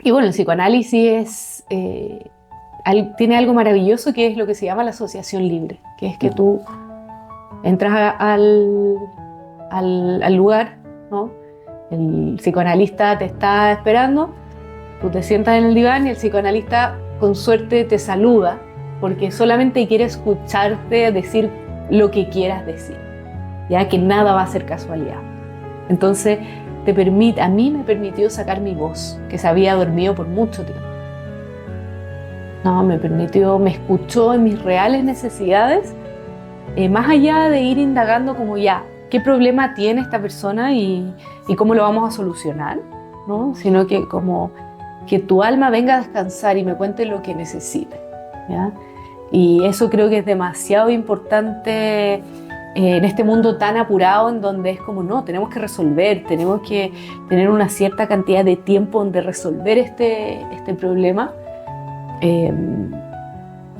Y bueno, el psicoanálisis tiene algo maravilloso que es lo que se llama la asociación libre, que es que tú entras al lugar, ¿no? El psicoanalista te está esperando, tú te sientas en el diván y el psicoanalista con suerte te saluda porque solamente quiere escucharte decir lo que quieras decir, ya que nada va a ser casualidad. Entonces a mí me permitió sacar mi voz, que se había dormido por mucho tiempo. No, me escuchó en mis reales necesidades, más allá de ir indagando como ya, qué problema tiene esta persona y cómo lo vamos a solucionar, ¿no? Sino que como que tu alma venga a descansar y me cuente lo que necesite, ¿ya? Y eso creo que es demasiado importante en este mundo tan apurado en donde es como, no, tenemos que resolver, tenemos que tener una cierta cantidad de tiempo donde resolver este problema.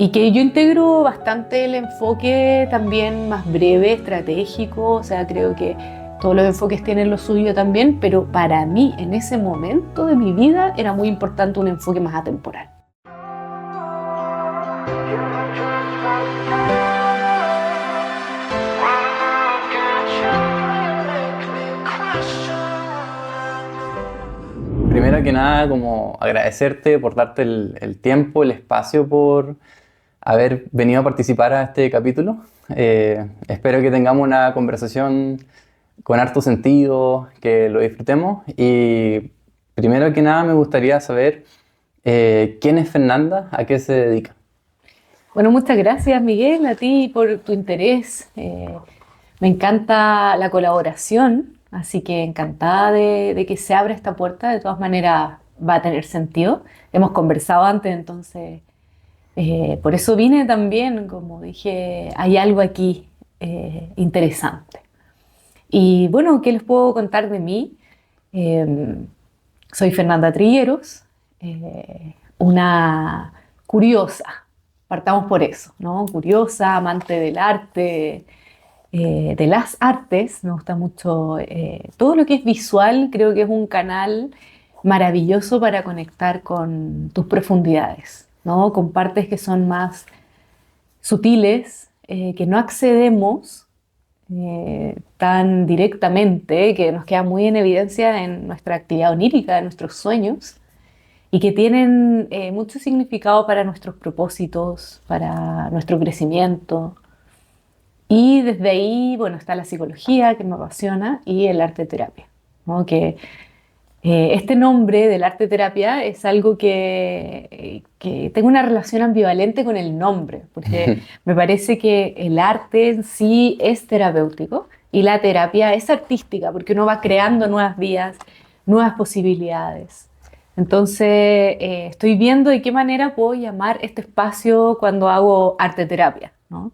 Y que yo integro bastante el enfoque también más breve, estratégico, o sea, creo que todos los enfoques tienen lo suyo también, pero para mí en ese momento de mi vida era muy importante un enfoque más atemporal. Primero que nada, como agradecerte por darte el tiempo, el espacio, por haber venido a participar a este capítulo. Espero que tengamos una conversación con harto sentido, que lo disfrutemos. Y primero que nada me gustaría saber quién es Fernanda, a qué se dedica. Bueno, muchas gracias, Miguel, a ti por tu interés. Me encanta la colaboración, así que encantada de que se abra esta puerta. De todas maneras, va a tener sentido. Hemos conversado antes, entonces, por eso vine también, como dije, hay algo aquí interesante. Y bueno, ¿qué les puedo contar de mí? Eh, Soy Fernanda Trigueros, una curiosa, partamos por eso, ¿no? Curiosa, amante del arte, de las artes, me gusta mucho todo lo que es visual, creo que es un canal maravilloso para conectar con tus profundidades, ¿no? Con partes que son más sutiles, que no accedemos tan directamente, que nos queda muy en evidencia en nuestra actividad onírica, en nuestros sueños, y que tienen mucho significado para nuestros propósitos, para nuestro crecimiento. Y desde ahí, bueno, está la psicología, que me apasiona, y el arte terapia, ¿no? Que este nombre del arte terapia es algo que tengo una relación ambivalente con el nombre, porque me parece que el arte en sí es terapéutico y la terapia es artística, porque uno va creando nuevas vías, nuevas posibilidades. Entonces, estoy viendo de qué manera puedo llamar este espacio cuando hago arte terapia, ¿no?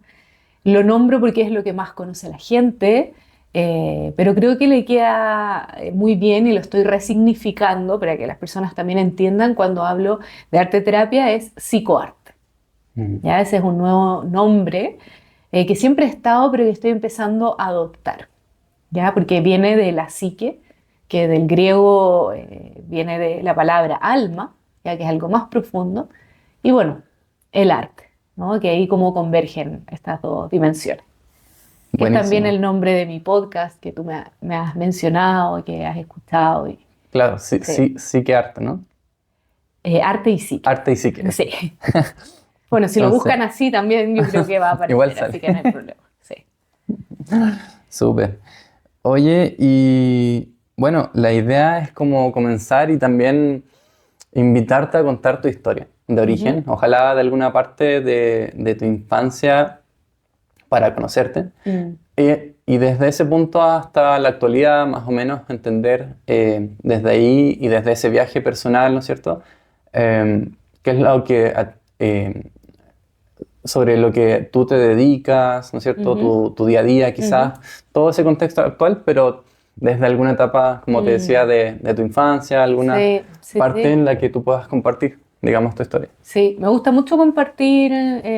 Lo nombro porque es lo que más conoce la gente, pero creo que le queda muy bien y lo estoy resignificando para que las personas también entiendan cuando hablo de arte terapia, es psicoarte. ¿Ya? Ese es un nuevo nombre que siempre he estado, pero que estoy empezando a adoptar, ¿ya? Porque viene de la psique, que del griego viene de la palabra alma, ya que es algo más profundo, y bueno, el arte, ¿no? Que ahí como convergen estas dos dimensiones, que es también Buenísimo. el nombre de mi podcast que tú me has mencionado, que has escuchado. Claro, sí, Sí. sí, sí que arte, ¿no? Arte y psique. Arte y sí que eso. Sí. Bueno, si lo Entonces, buscan así también yo creo que va a igual aparecer, así sale. que no hay problema. Sí. Súper. Oye, y bueno, la idea es como comenzar y también invitarte a contar tu historia de origen, Ujú. ojalá de alguna parte de tu infancia para conocerte. Mm. Y desde ese punto hasta la actualidad, más o menos entender desde ahí y desde ese viaje personal, ¿no es cierto? ¿Qué es lo que, sobre lo que tú te dedicas, ¿no es cierto? Ujú. Tu día a día, Ujú. quizás, todo ese contexto actual, pero desde alguna etapa, como te decía, Mm. de tu infancia, alguna Sí, sí, parte sí. en la que tú puedas compartir, digamos, tu historia. Sí, me gusta mucho compartir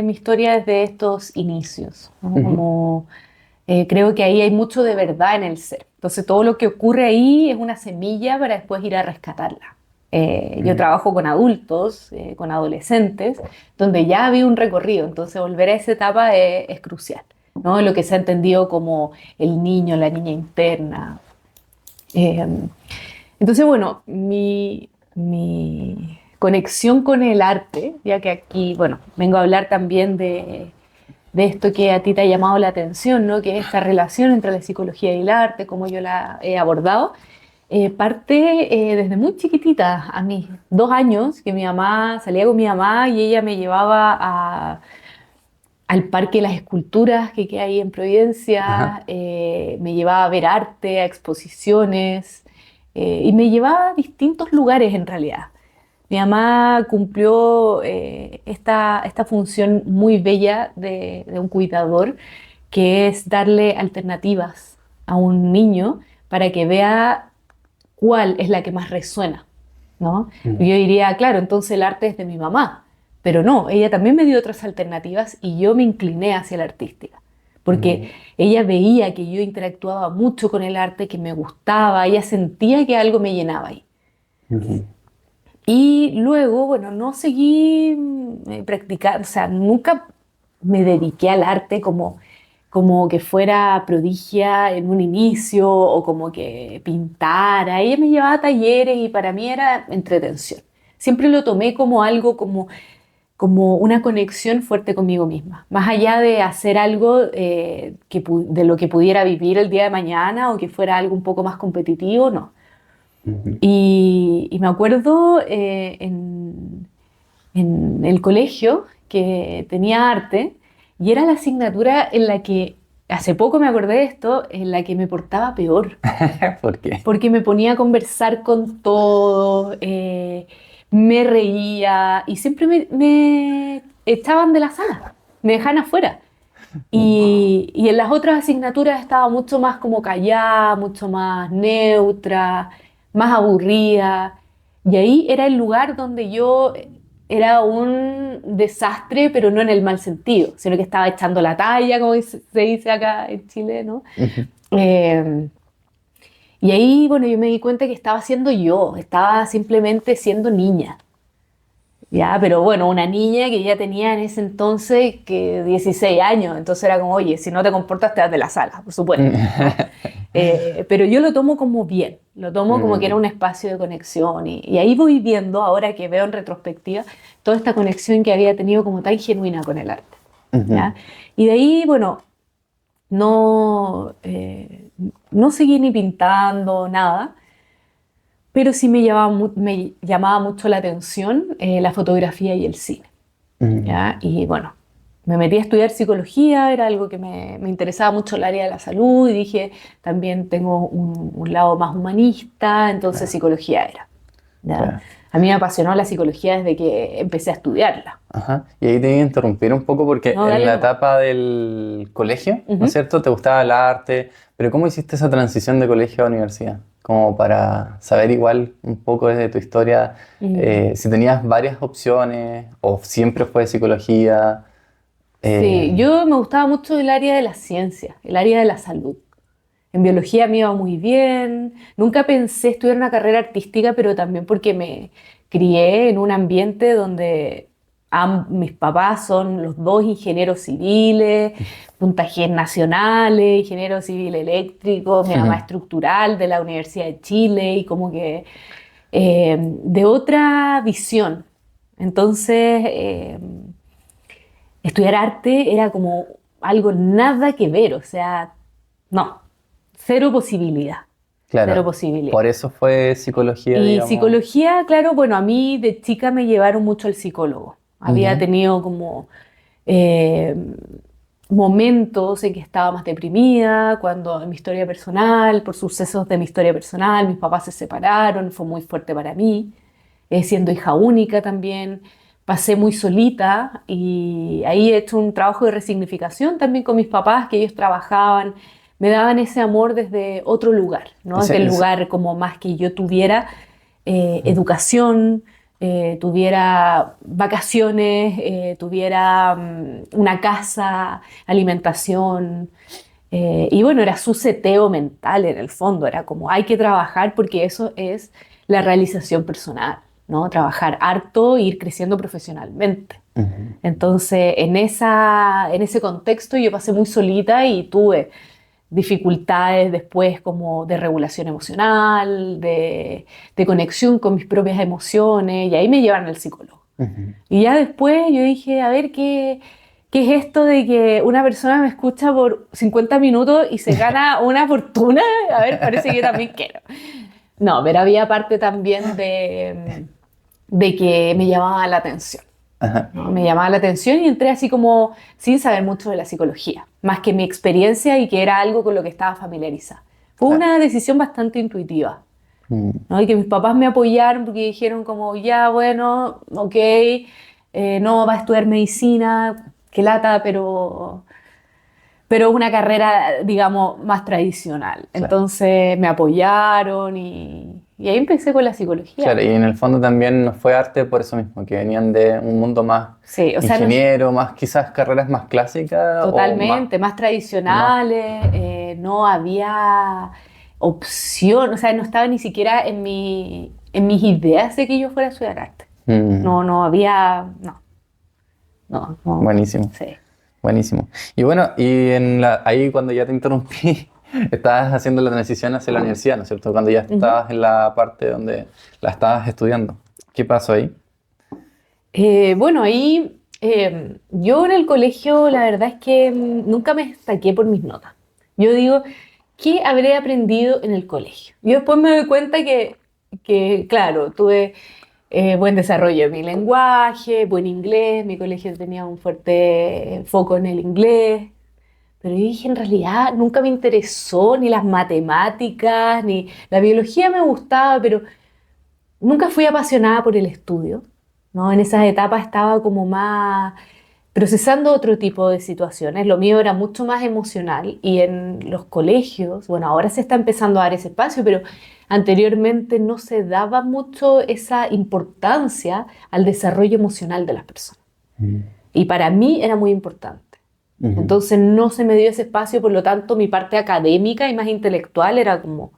mi historia desde estos inicios, ¿no? Ujú. Como creo que ahí hay mucho de verdad en el ser. Entonces todo lo que ocurre ahí es una semilla para después ir a rescatarla. Yo trabajo con adultos, con adolescentes, donde ya había un recorrido, entonces volver a esa etapa es crucial, ¿no? Lo que se ha entendido como el niño, la niña interna. Eh, entonces, bueno, mi conexión con el arte, ya que aquí, bueno, vengo a hablar también de esto que a ti te ha llamado la atención, ¿no? Que es esta relación entre la psicología y el arte, como yo la he abordado, parte desde muy chiquitita, a mis 2 años, que mi mamá, salía con mi mamá y ella me llevaba al Parque de las Esculturas que queda ahí en Ajá. Providencia, me llevaba a ver arte, a exposiciones, y me llevaba a distintos lugares en realidad. Mi mamá cumplió esta función muy bella de un cuidador, que es darle alternativas a un niño para que vea cuál es la que más resuena, ¿no? Y Mm, yo diría, claro, entonces el arte es de mi mamá, pero no, ella también me dio otras alternativas y yo me incliné hacia la artística, porque mm, ella veía que yo interactuaba mucho con el arte, que me gustaba, ella sentía que algo me llenaba ahí. ujú. Y luego, bueno, no seguí practicando, o sea, nunca me dediqué al arte como que fuera prodigia en un inicio o como que pintara. Ella me llevaba a talleres y para mí era entretención. Siempre lo tomé como algo, como una conexión fuerte conmigo misma. Más allá de hacer algo de lo que pudiera vivir el día de mañana o que fuera algo un poco más competitivo, no. Ujú. Y me acuerdo en el colegio que tenía arte y era la asignatura en la que, hace poco me acordé de esto, en la que me portaba peor, ¿Por qué? porque me ponía a conversar con todos, me reía y siempre me echaban de la sala, me dejaban afuera. Mm, Y en las otras asignaturas estaba mucho más como callada, mucho más neutra, más aburrida. Y ahí era el lugar donde yo era un desastre, pero no en el mal sentido, sino que estaba echando la talla, como se dice acá en Chile, ¿no? ujú. Eh, y ahí, bueno, yo me di cuenta que estaba siendo yo, estaba simplemente siendo niña. Ya, pero bueno, una niña que ya tenía en ese entonces que 16 años, entonces era como, oye, si no te comportas te vas de la sala, por supuesto, ¿no? Pero yo lo tomo como bien, lo tomo como que era Mm, un espacio de conexión y ahí voy viendo, ahora que veo en retrospectiva, toda esta conexión que había tenido como tan genuina con el arte, ujú. ¿ya? Y de ahí, bueno, no, no seguí ni pintando, nada, pero sí me llamaba mucho la atención la fotografía y el cine. Mm, ¿Ya? Y bueno, me metí a estudiar psicología, era algo que me interesaba mucho el área de la salud y dije, también tengo un lado más humanista, entonces claro, psicología era. ¿Ya? claro. A mí me apasionó la psicología desde que empecé a estudiarla. Ajá. Y ahí te voy a interrumpir un poco porque No, en dale la nomás. etapa del colegio, ¿no es Ujú. cierto? Te gustaba el arte, pero ¿cómo hiciste esa transición de colegio a universidad? Como para saber igual un poco desde tu historia, Mm. si tenías varias opciones o siempre fue psicología. Sí, eh, yo me gustaba mucho el área de la ciencia, el área de la salud. En biología me iba muy bien. Nunca pensé estudiar una carrera artística, pero también porque me crié en un ambiente donde mis papás son los dos ingenieros civiles, puntajes nacionales, ingeniero civil eléctrico, mi mamá estructural de la Universidad de Chile y como que de otra visión. Entonces, estudiar arte era como algo nada que ver, o sea, no, cero posibilidad, cero claro, posibilidad. por eso fue psicología, Y digamos. psicología, claro, bueno, a mí de chica me llevaron mucho al psicólogo. Había Ya. tenido como eh, momentos en que estaba más deprimida, cuando en mi historia personal, por sucesos de mi historia personal, mis papás se separaron, fue muy fuerte para mí, siendo hija única también, pasé muy solita y ahí he hecho un trabajo de resignificación también con mis papás, que ellos trabajaban, me daban ese amor desde otro lugar, ¿no? Desde el lugar como más que yo tuviera educación, tuviera vacaciones, tuviera una casa, alimentación. Y bueno, era su seteo mental en el fondo, era como hay que trabajar porque eso es la realización personal, ¿no? Trabajar harto e ir creciendo profesionalmente. Entonces, en ese contexto yo pasé muy solita y tuve dificultades después como de regulación emocional, de conexión con mis propias emociones, y ahí me llevaron al psicólogo. Y ya después yo dije, a ver, ¿qué es esto de que una persona me escucha por 50 minutos y se gana una fortuna? A ver, parece que yo también quiero. No, pero había parte también de que me llamaba la atención. Ajá. ¿No? Me llamaba la atención y entré así como sin saber mucho de la psicología, más que mi experiencia y que era algo con lo que estaba familiarizada. Fue Claro. una decisión bastante intuitiva, Mm. ¿no? Y que mis papás me apoyaron porque dijeron como, ya, bueno, ok, no, va a estudiar medicina, qué lata, pero una carrera, digamos, más tradicional. Claro. Entonces me apoyaron y ahí empecé con la psicología. Claro, y en el fondo también nos fue arte por eso mismo, que venían de un mundo más Sí, o sea, ingeniero, más quizás carreras más clásicas o más, totalmente, más más. tradicionales, no había opción, o sea, no estaba ni siquiera en mis ideas de que yo fuera a estudiar arte. Mm, No había, no, buenísimo, sí. buenísimo. Y bueno, y ahí cuando ya te interrumpí, estabas haciendo la transición hacia la universidad, ¿no es cierto? Cuando ya Ujú. estabas en la parte donde la estabas estudiando. ¿Qué pasó ahí? Bueno, ahí yo en el colegio la verdad es que nunca me destaqué por mis notas. Yo digo, ¿qué habré aprendido en el colegio? Yo después me doy cuenta que claro, tuve buen desarrollo de mi lenguaje, buen inglés, mi colegio tenía un fuerte foco en el inglés, pero yo dije, en realidad nunca me interesó ni las matemáticas, ni la biología me gustaba, pero nunca fui apasionada por el estudio, ¿no? En esas etapas estaba como más procesando otro tipo de situaciones. Lo mío era mucho más emocional y en los colegios, bueno, ahora se está empezando a dar ese espacio, pero anteriormente no se daba mucho esa importancia al desarrollo emocional de las personas. Mm, Y para mí era muy importante. ujú. Entonces no se me dio ese espacio, por lo tanto mi parte académica y más intelectual era como,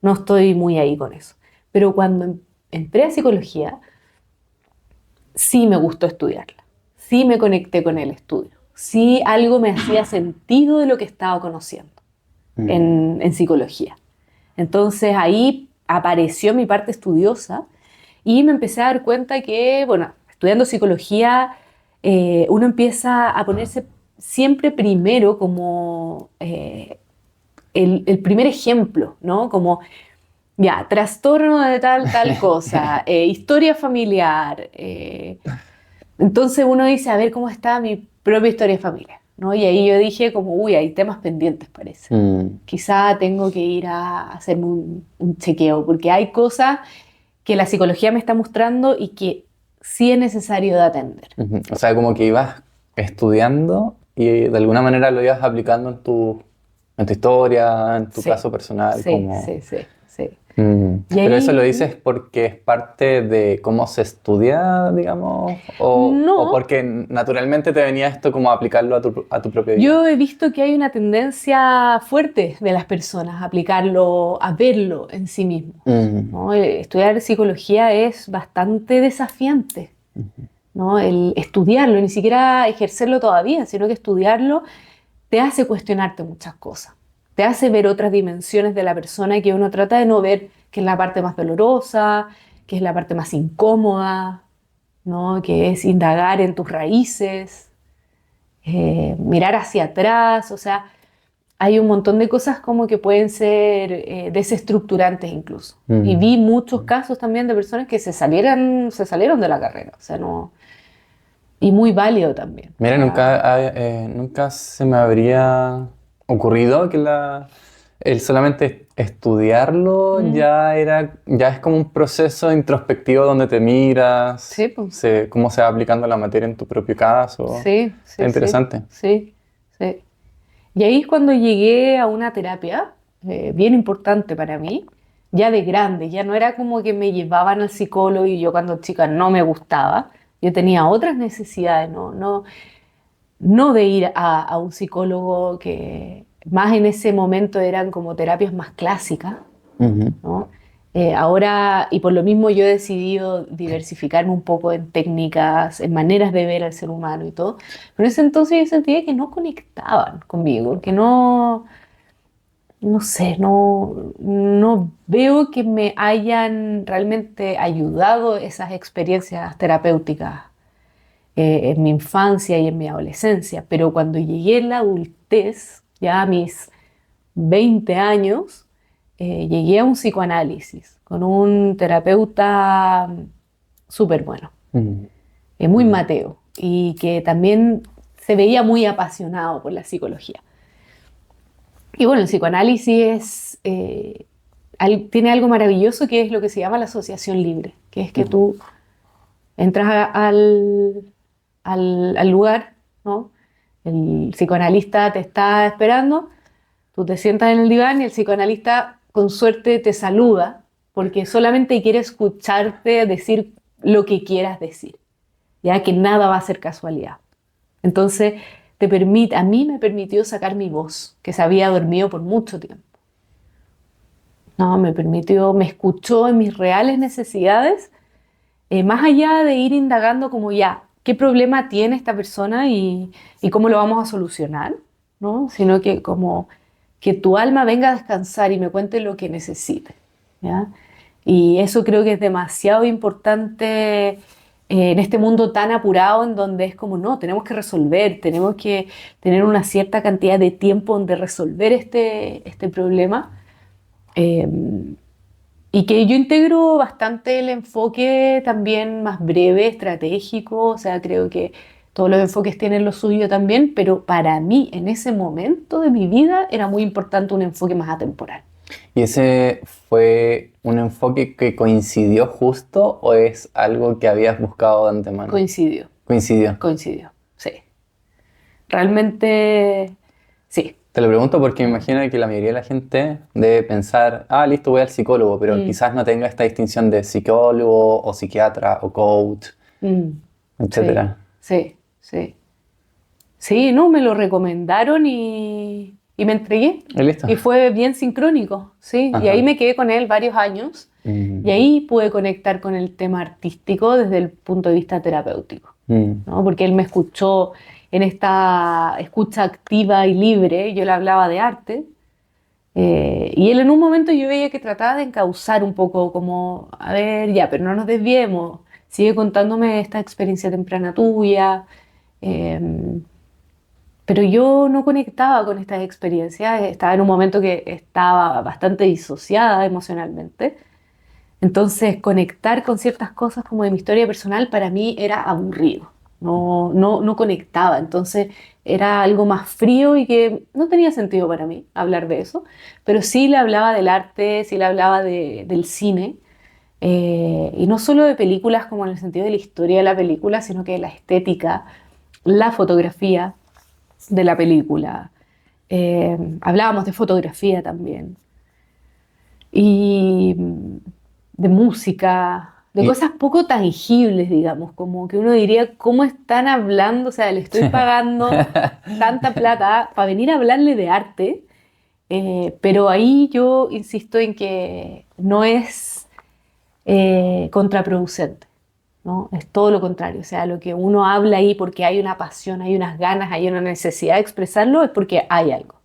no estoy muy ahí con eso. Pero cuando entré a psicología, sí me gustó estudiarla, sí me conecté con el estudio, sí algo me hacía sentido de lo que estaba conociendo Mm, en psicología. Entonces ahí apareció mi parte estudiosa y me empecé a dar cuenta que, bueno, estudiando psicología, uno empieza a ponerse siempre primero como el primer ejemplo, ¿no? Como ya, trastorno de tal cosa, historia familiar. Entonces uno dice, a ver cómo está mi propia historia familiar, ¿no? Y ahí yo dije como, uy, hay temas pendientes, parece. mm. Quizá tengo que ir a hacerme un chequeo, porque hay cosas que la psicología me está mostrando y que sí es necesario de atender. Ujú. O sea, como que ibas estudiando y de alguna manera lo ibas aplicando en tu historia, en tu Sí, caso personal, sí, como... sí, sí, sí. Y Pero eso lo ahí, dices porque es parte de cómo se estudia, digamos, o no, porque naturalmente te venía esto como a aplicarlo a tu propia vida. yo he visto que hay una tendencia fuerte de las personas a aplicarlo, a verlo en sí mismo, Mm, ¿no? Estudiar psicología es bastante desafiante, ¿no? El estudiarlo, ni siquiera ejercerlo todavía, sino que estudiarlo te hace cuestionarte muchas cosas, te hace ver otras dimensiones de la persona que uno trata de no ver, que es la parte más dolorosa, que es la parte más incómoda, ¿no? Que es indagar en tus raíces, mirar hacia atrás, o sea, hay un montón de cosas como que pueden ser desestructurantes incluso. Y mm. vi muchos casos también de personas que se salieron de la carrera, o sea, no, y muy válido también. O Mira, sea, nunca se me habría ocurrido que el solamente estudiarlo mm, ya es como un proceso introspectivo donde te miras, sí, pues, cómo se va aplicando la materia en tu propio caso. sí, Está sí, sí, interesante. sí, sí. Y ahí es cuando llegué a una terapia bien importante para mí, ya de grande, ya no era como que me llevaban al psicólogo y yo cuando chica no me gustaba, yo tenía otras necesidades, no de ir a un psicólogo que más en ese momento eran como terapias más clásicas, Ujú. ¿no? Ahora, y por lo mismo yo he decidido diversificarme un poco en técnicas, en maneras de ver al ser humano y todo. Pero en ese entonces yo sentía que no conectaban conmigo, que no sé, no veo que me hayan realmente ayudado esas experiencias terapéuticas en mi infancia y en mi adolescencia. Pero cuando llegué en la adultez, ya a mis 20 años, llegué a un psicoanálisis con un terapeuta súper bueno, Mm. muy Mm. mateo, y que también se veía muy apasionado por la psicología. Y bueno, el psicoanálisis tiene algo maravilloso que es lo que se llama la asociación libre, que es que Mm. tú entras al lugar, ¿no? El psicoanalista te está esperando, tú te sientas en el diván y el psicoanalista con suerte te saluda porque solamente quiere escucharte decir lo que quieras decir, ya que nada va a ser casualidad. Entonces, a mí me permitió sacar mi voz, que se había dormido por mucho tiempo. No, me escuchó en mis reales necesidades, más allá de ir indagando como ya, qué problema tiene esta persona y cómo lo vamos a solucionar, ¿no? Sino que como que tu alma venga a descansar y me cuente lo que necesite, ¿ya? Y eso creo que es demasiado importante en este mundo tan apurado en donde es como, no, tenemos que resolver, tenemos que tener una cierta cantidad de tiempo donde resolver este problema. Eh, y que yo integro bastante el enfoque también más breve, estratégico, o sea, creo que todos los enfoques tienen lo suyo también, pero para mí en ese momento de mi vida era muy importante un enfoque más atemporal. ¿Y ese fue un enfoque que coincidió justo o es algo que habías buscado de antemano? Coincidió, Coincidió. coincidió, sí. Realmente, sí. Te lo pregunto porque me imagino que la mayoría de la gente debe pensar, ah, listo, voy al psicólogo, pero Mm, quizás no tenga esta distinción de psicólogo o psiquiatra o coach, mm, sí, etcétera. sí, sí. Sí, no, me lo recomendaron y me entregué. Y listo. Y fue bien sincrónico, sí. Y ahí Ajá. me quedé con él varios años y Mm. ahí pude conectar con el tema artístico desde el punto de vista terapéutico, Mm. ¿no? Porque él me escuchó en esta escucha activa y libre, yo le hablaba de arte, y él en un momento yo veía que trataba de encauzar un poco como, a ver, ya, pero no nos desviemos, sigue contándome esta experiencia temprana tuya. em, pero yo no conectaba con estas experiencias, estaba en un momento que estaba bastante disociada emocionalmente. Entonces, conectar con ciertas cosas como de mi historia personal para mí era aburrido, no conectaba. Entonces, era algo más frío y que no tenía sentido para mí hablar de eso, pero sí le hablaba del arte, sí le hablaba del cine, y no solo de películas como en el sentido de la historia de la película, sino que de la estética, la fotografía de la película. Hablábamos de fotografía también. Y de música, de Y, cosas poco tangibles, digamos, como que uno diría, ¿cómo están hablando? O sea, le estoy pagando tanta plata para venir a hablarle de arte, pero ahí yo insisto en que no es contraproducente, ¿no? Es todo lo contrario, o sea, lo que uno habla ahí porque hay una pasión, hay unas ganas, hay una necesidad de expresarlo, es porque hay algo,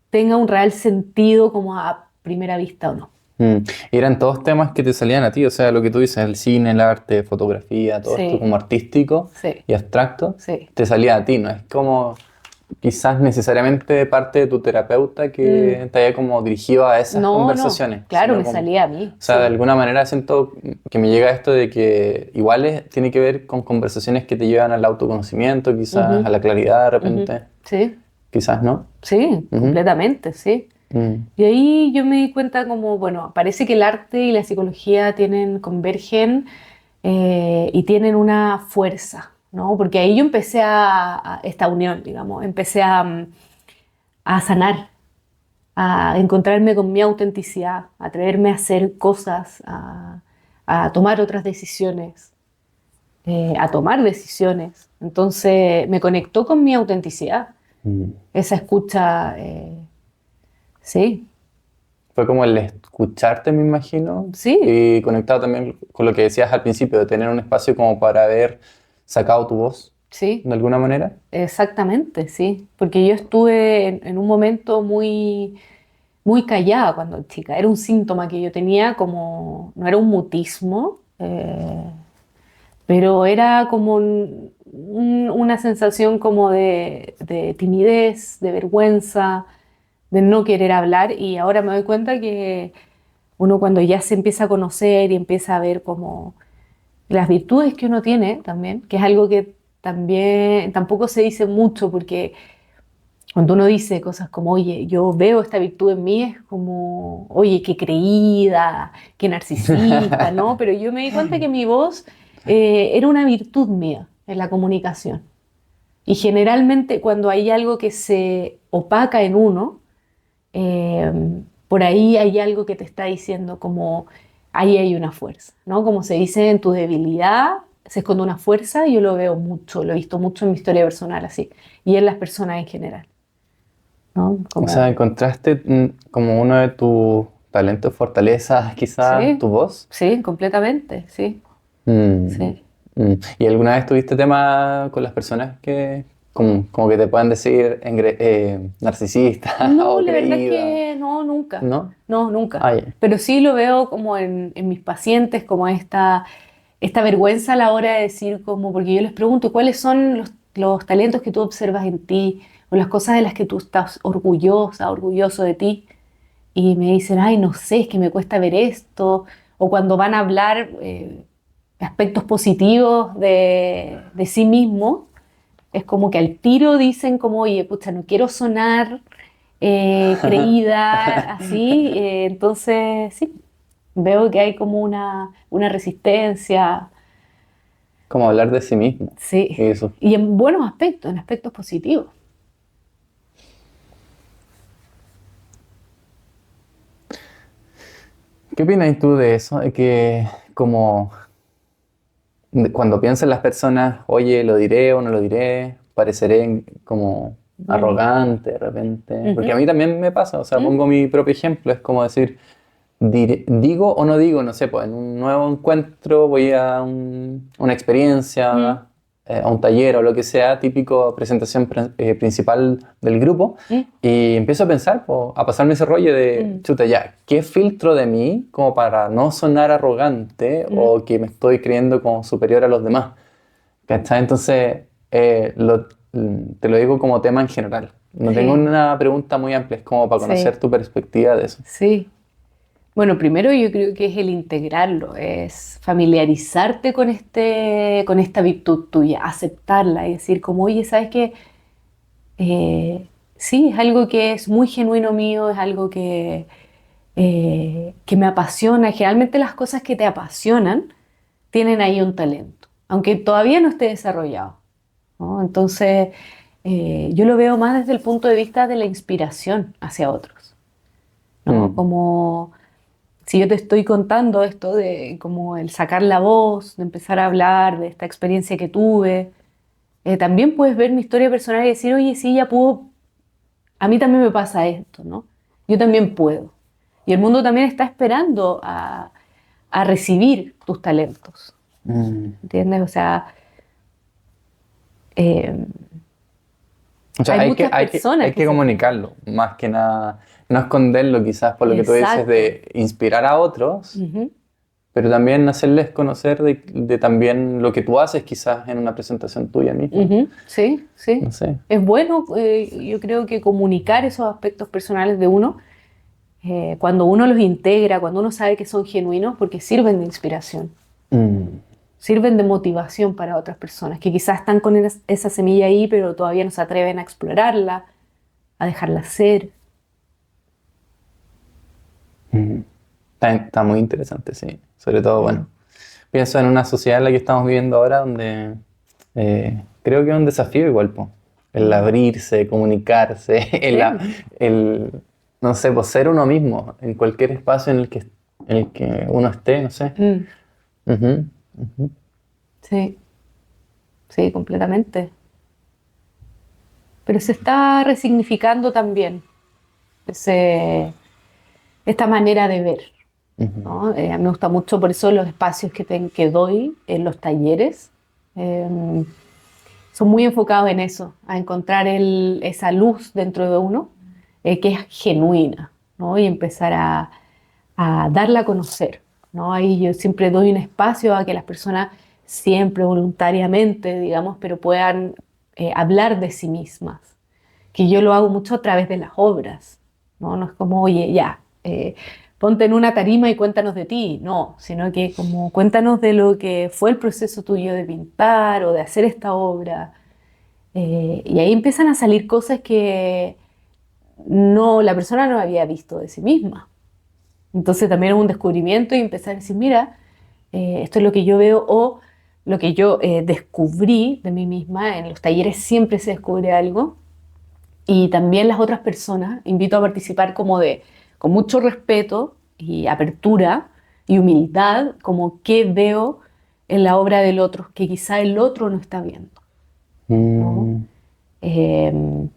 tenga un real sentido como a primera vista o no. mm, y eran todos temas que te salían a ti, o sea, lo que tú dices, el cine, el arte, fotografía, todo esto Sí, como artístico sí, y abstracto, sí. te salía a ti, ¿no? Es como quizás necesariamente parte de tu terapeuta Mm, que te haya como dirigido a esas no, conversaciones, claro, sino me como, salía a mí, o sea, de sí. alguna manera siento que me llega esto de que igual tiene que ver con conversaciones que te llevan al autoconocimiento, quizás a Ujú, la claridad de ujú. repente, Sí, quizás no. sí, Ujú. completamente, sí. Mm. Y ahí yo me di cuenta como, bueno, parece que el arte y la psicología convergen, y tienen una fuerza, ¿no? Porque ahí yo empecé a esta unión, digamos, empecé a sanar, a encontrarme con mi autenticidad, a atreverme a hacer cosas, a tomar otras decisiones, a tomar decisiones. Entonces me conectó con mi autenticidad, Mm. esa escucha, sí. Fue como el escucharte, me imagino. Sí. Y conectado también con lo que decías al principio, de tener un espacio como para haber sacado tu voz, Sí, de alguna manera. exactamente, sí. Porque yo estuve en un momento muy callada cuando chica. Era un síntoma que yo tenía como, no era un mutismo, pero era como una sensación como de timidez, de vergüenza, de no querer hablar. Y ahora me doy cuenta que uno cuando ya se empieza a conocer y empieza a ver como las virtudes que uno tiene también, que es algo que también tampoco se dice mucho porque cuando uno dice cosas como, oye, yo veo esta virtud en mí, es como, oye, qué creída, qué narcisista, ¿no? Pero yo me di cuenta que mi voz era una virtud mía en la comunicación. Y generalmente cuando hay algo que se opaca en uno, eh, por ahí hay algo que te está diciendo como, ahí hay una fuerza, ¿no? Como se dice, en tu debilidad se esconde una fuerza, y yo lo veo mucho, lo he visto mucho en mi historia personal así, y en las personas en general. ¿No? O sea, Como, encontraste como uno de tus talentos, fortalezas, quizás sí, tu voz. sí, completamente, sí, Mm, sí. ¿Y alguna vez tuviste tema con las personas que como que te puedan decir narcisista No, o la verdad es creída? que no, nunca, ¿No? no, nunca. Ay, Pero sí lo veo como en mis pacientes, como esta vergüenza a la hora de decir, como, porque yo les pregunto, ¿cuáles son los talentos que tú observas en ti? O las cosas de las que tú estás orgullosa, orgulloso de ti. Y me dicen, ay, no sé, es que me cuesta ver esto. O cuando van a hablar aspectos positivos de sí mismo, es como que al tiro dicen como, oye, pucha, no quiero sonar creída, así. Entonces, sí, veo que hay como una resistencia, como hablar de sí mismo. sí. Y eso. Y en buenos aspectos, en aspectos positivos. ¿Qué opinas tú de eso? De que como cuando piensan las personas, oye, lo diré o no lo diré, pareceré como Mm, arrogante de repente. Porque a ujú, mí también me pasa, o sea, mm, pongo mi propio ejemplo, es como decir, digo o no digo, no sé, pues en un nuevo encuentro voy a una mm, experiencia, a un taller o lo que sea, típico presentación principal del grupo, mm, y empiezo a pensar, pues, a pasarme ese rollo de, mm, chuta, ya, ¿qué filtro de mí como para no sonar arrogante mm. o que me estoy creyendo como superior a los demás? ¿Cachai? Entonces, te lo digo como tema en general. No tengo Sí, una pregunta muy amplia, es como para sí, conocer tu perspectiva de eso. sí. Bueno, primero yo creo que es el integrarlo, es familiarizarte con esta virtud tuya, aceptarla y decir como, oye, ¿sabes qué? Sí, es algo que es muy genuino mío, es algo que me apasiona. Generalmente las cosas que te apasionan tienen ahí un talento, aunque todavía no esté desarrollado, ¿no? Entonces, yo lo veo más desde el punto de vista de la inspiración hacia otros, ¿no? Mm. Como si yo te estoy contando esto de como el sacar la voz, de empezar a hablar de esta experiencia que tuve, también puedes ver mi historia personal y decir, oye, sí, ya puedo, a mí también me pasa esto, ¿no? Yo también puedo. Y el mundo también está esperando a recibir tus talentos, Mm. ¿entiendes? O sea, eh, O sea, hay muchas personas hay que que se sienten. comunicarlo, más que nada, no esconderlo quizás por lo que tú dices Exacto. de inspirar a otros, Ujú, pero también hacerles conocer de también lo que tú haces quizás en una presentación tuya misma. ujú, sí, sí. No sé. Es bueno, yo creo que comunicar esos aspectos personales de uno, cuando uno los integra, cuando uno sabe que son genuinos, porque sirven de inspiración, Mm. sirven de motivación para otras personas que quizás están con esa semilla ahí, pero todavía no se atreven a explorarla, a dejarla ser. Mm. Está muy interesante, sí. Sobre todo, Mm. bueno, pienso en una sociedad en la que estamos viviendo ahora donde creo que es un desafío igual, po. El Mm. abrirse, comunicarse, Sí. el, no sé, pues ser uno mismo en cualquier espacio en el que uno esté, no sé. Mm. Ujú, ujú. Sí, sí, completamente. Pero se está resignificando también ese, esta manera de ver, Ujú. ¿no? A mí me gusta mucho por eso los espacios que doy en los talleres. eh, Son muy enfocados en eso, a encontrar esa luz dentro de uno que es genuina, ¿no? Y empezar a darla a conocer, ¿no? Ahí yo siempre doy un espacio a que las personas siempre voluntariamente, digamos, pero puedan hablar de sí mismas, que yo lo hago mucho a través de las obras, ¿no? No es como, oye, ya, ponte en una tarima y cuéntanos de ti, no, sino que como cuéntanos de lo que fue el proceso tuyo de pintar o de hacer esta obra. Y ahí empiezan a salir cosas que la persona no había visto de sí misma. Entonces también es un descubrimiento y empezar a decir, mira, esto es lo que yo veo o lo que yo descubrí de mí misma. En los talleres siempre se descubre algo. Y también las otras personas invito a participar con mucho respeto y apertura y humildad, como qué veo en la obra del otro, que quizá el otro no está viendo, ¿no? Mm, Eh,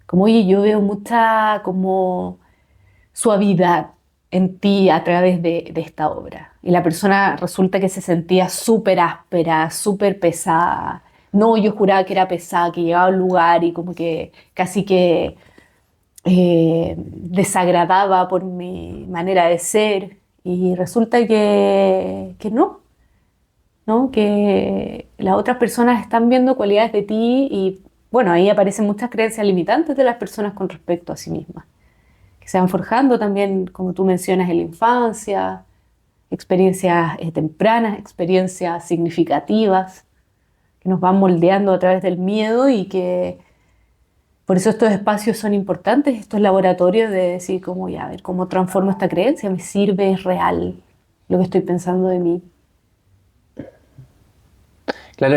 Como, oye, yo veo mucha como suavidad en ti a través de esta obra. Y la persona resulta que se sentía súper áspera, súper pesada. No, yo juraba que era pesada, que llegaba a un lugar y como que casi que desagradaba por mi manera de ser. Y resulta que no, ¿no? Que las otras personas están viendo cualidades de ti y bueno, ahí aparecen muchas creencias limitantes de las personas con respecto a sí mismas, que se van forjando también, como tú mencionas, en la infancia, experiencias tempranas, experiencias significativas, que nos van moldeando a través del miedo y que por eso estos espacios son importantes, estos laboratorios de decir, como ya, a ver, cómo transformo esta creencia, me sirve, es real lo que estoy pensando de mí. claro,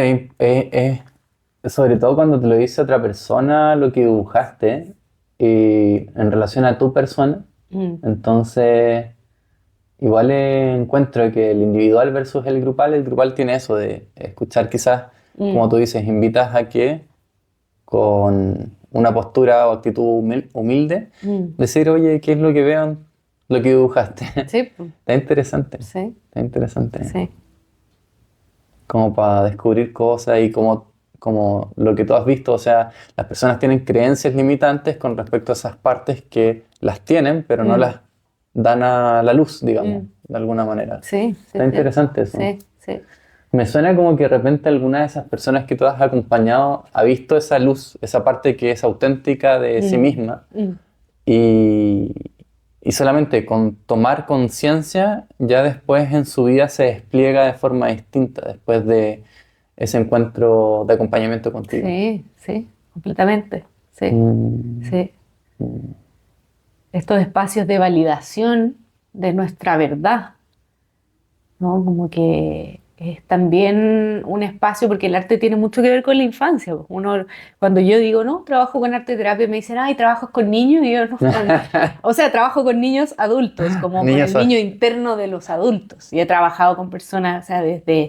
sobre todo cuando te lo dice otra persona lo que dibujaste en relación a tu persona. Mm, Entonces, igual encuentro que el individual versus el grupal tiene eso de escuchar quizás, como mm, tú dices, invitas a que con una postura o actitud humilde, mm. decir, oye, ¿qué es lo que vean, lo que dibujaste? Sí, pues, Está interesante, sí, está interesante. sí. Como para descubrir cosas y como lo que tú has visto, o sea, las personas tienen creencias limitantes con respecto a esas partes que las tienen, pero no Mm, las dan a la luz, digamos, mm. de alguna manera. Sí, sí, Está sí, interesante eso. sí, sí. Me suena como que de repente alguna de esas personas que tú has acompañado ha visto esa luz, esa parte que es auténtica de sí Mm, misma mm. y, y solamente con tomar conciencia ya después en su vida se despliega de forma distinta después de ese encuentro de acompañamiento contigo. Sí, sí, completamente. Sí, Mm, sí. mm. Estos espacios de validación de nuestra verdad, ¿no? Como que es también un espacio, porque el arte tiene mucho que ver con la infancia, pues. Cuando yo digo, no, trabajo con arte terapia, me dicen, ay, ¿trabajas con niños? Y yo, no, o sea, trabajo con niños adultos, como con Niños, el niño interno de los adultos. Y he trabajado con personas, o sea, desde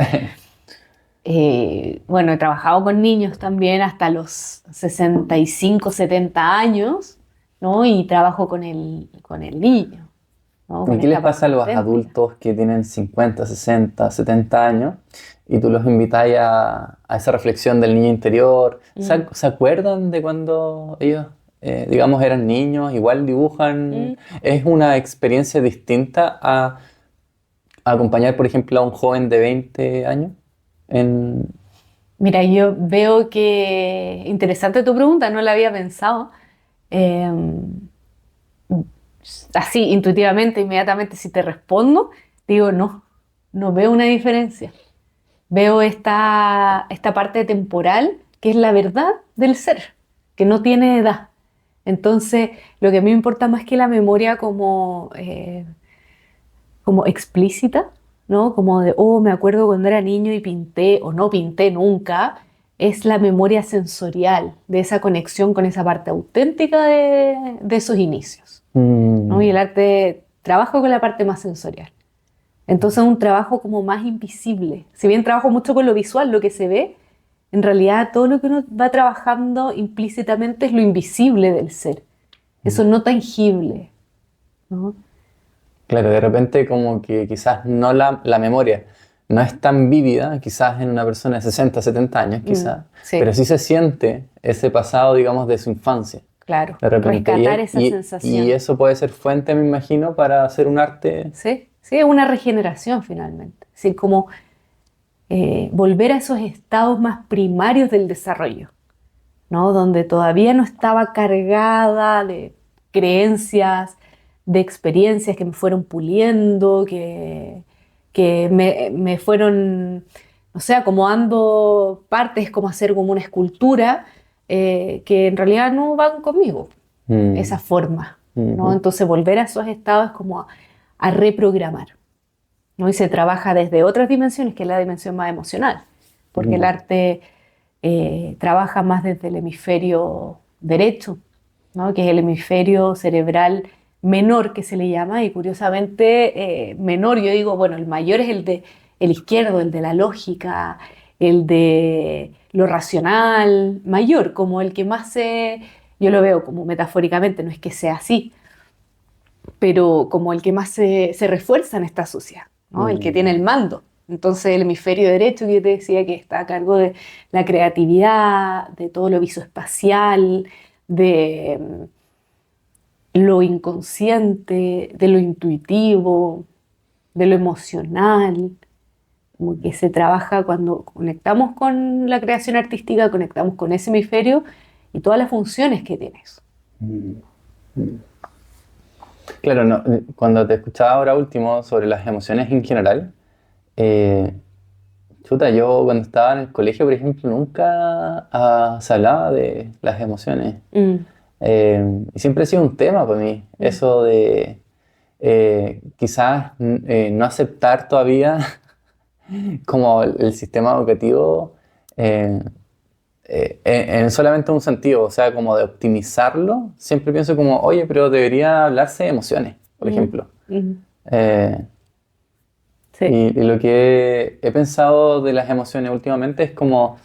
bueno, he trabajado con niños también hasta los 65, 70 años, ¿no? Y trabajo con el niño, ¿no? ¿y Con qué les esta pasa parte a los auténtica. adultos que tienen 50, 60, 70 años y tú los invitas a esa reflexión del niño interior? Mm, Se acuerdan de cuando ellos, digamos, eran niños? Igual dibujan. mm. ¿Es una experiencia distinta a acompañar, por ejemplo, a un joven de 20 años? En... Mira, yo veo que interesante tu pregunta, no la había pensado. Eh, Así, intuitivamente, inmediatamente, si te respondo, digo, no, no veo una diferencia. Veo esta parte temporal que es la verdad del ser, que no tiene edad. Entonces, lo que a mí me importa más que la memoria como explícita, ¿no? Como de, oh, me acuerdo cuando era niño y pinté o no pinté nunca, es la memoria sensorial de esa conexión con esa parte auténtica de esos inicios, ¿no? Y el Mm, arte trabaja con la parte más sensorial. Entonces es un trabajo como más invisible. Si bien trabajo mucho con lo visual, lo que se ve, en realidad todo lo que uno va trabajando implícitamente es lo invisible del ser, eso no tangible, ¿no? Claro, de repente como que quizás no la memoria no es tan vívida, quizás en una persona de 60, 70 años, quizás, pero Sí, sí se siente ese pasado, digamos, de su infancia, claro. de repente. Rescatar esa Y sensación. eso puede ser fuente, me imagino, para hacer un arte. Sí, sí, es una regeneración finalmente. Es decir, como volver a esos estados más primarios del desarrollo, ¿no? Donde todavía no estaba cargada de creencias, de experiencias que me fueron puliendo, que me fueron, o sea, acomodando partes, como hacer como una escultura, que en realidad no van conmigo, Mm, esa forma, ¿no? ujú, Entonces volver a esos estados es como a reprogramar, ¿no? Y se trabaja desde otras dimensiones, que es la dimensión más emocional, porque el mm, arte trabaja más desde el hemisferio derecho, ¿no? Que es el hemisferio cerebral menor que se le llama, y curiosamente menor, yo digo, bueno, el mayor es el izquierdo, el de la lógica, el de lo racional, mayor, como el que más yo lo veo como metafóricamente, no es que sea así, pero como el que más se refuerza en esta sociedad, ¿no? El que tiene mm, el mando. Entonces el hemisferio derecho, que yo te decía que está a cargo de la creatividad, de todo lo visoespacial, de lo inconsciente, de lo intuitivo, de lo emocional, como que se trabaja cuando conectamos con la creación artística, conectamos con ese hemisferio y todas las funciones que tiene eso. mm, mm. Claro, no, cuando te escuchaba ahora último sobre las emociones en general, eh, chuta, yo cuando estaba en el colegio, por ejemplo, nunca se hablaba de las emociones. Mm, Y siempre ha sido un tema para mí, mm, eso de quizás no aceptar todavía como el sistema educativo eh, en solamente un sentido, o sea, como de optimizarlo. Siempre pienso como, oye, pero debería hablarse de emociones, por mm, ejemplo. mm. Eh, Sí. y lo que he pensado de las emociones últimamente es como,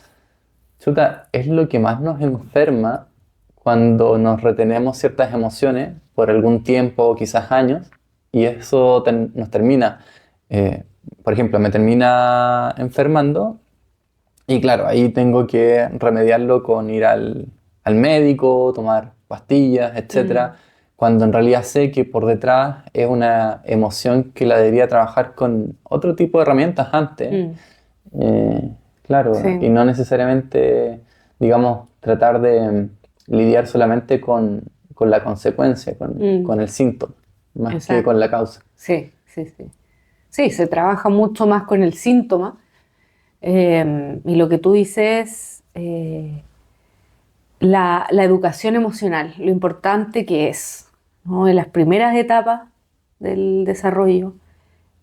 chuta, es lo que más nos enferma cuando nos retenemos ciertas emociones por algún tiempo, quizás años, y eso nos termina, eh, por ejemplo, me termina enfermando, y claro, ahí tengo que remediarlo con ir al médico, tomar pastillas, Mm, etcétera, cuando en realidad sé que por detrás es una emoción que la debería trabajar con otro tipo de herramientas antes. mm. Eh, claro, y Sí, no necesariamente, digamos, tratar de lidiar solamente con la consecuencia, mm, con el síntoma, más que con exacto. la causa. Sí, sí, sí. Sí, se trabaja mucho más con el síntoma. Y lo que tú dices, la educación emocional, lo importante que es, ¿no? En las primeras etapas del desarrollo,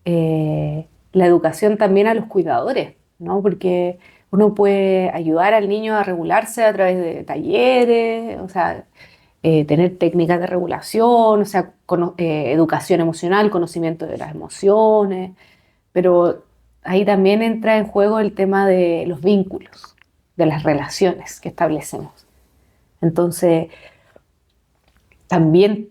la educación también a los cuidadores, ¿no? Porque uno puede ayudar al niño a regularse a través de talleres, o sea, tener técnicas de regulación, o sea, educación emocional, conocimiento de las emociones, pero ahí también entra en juego el tema de los vínculos, de las relaciones que establecemos. Entonces, también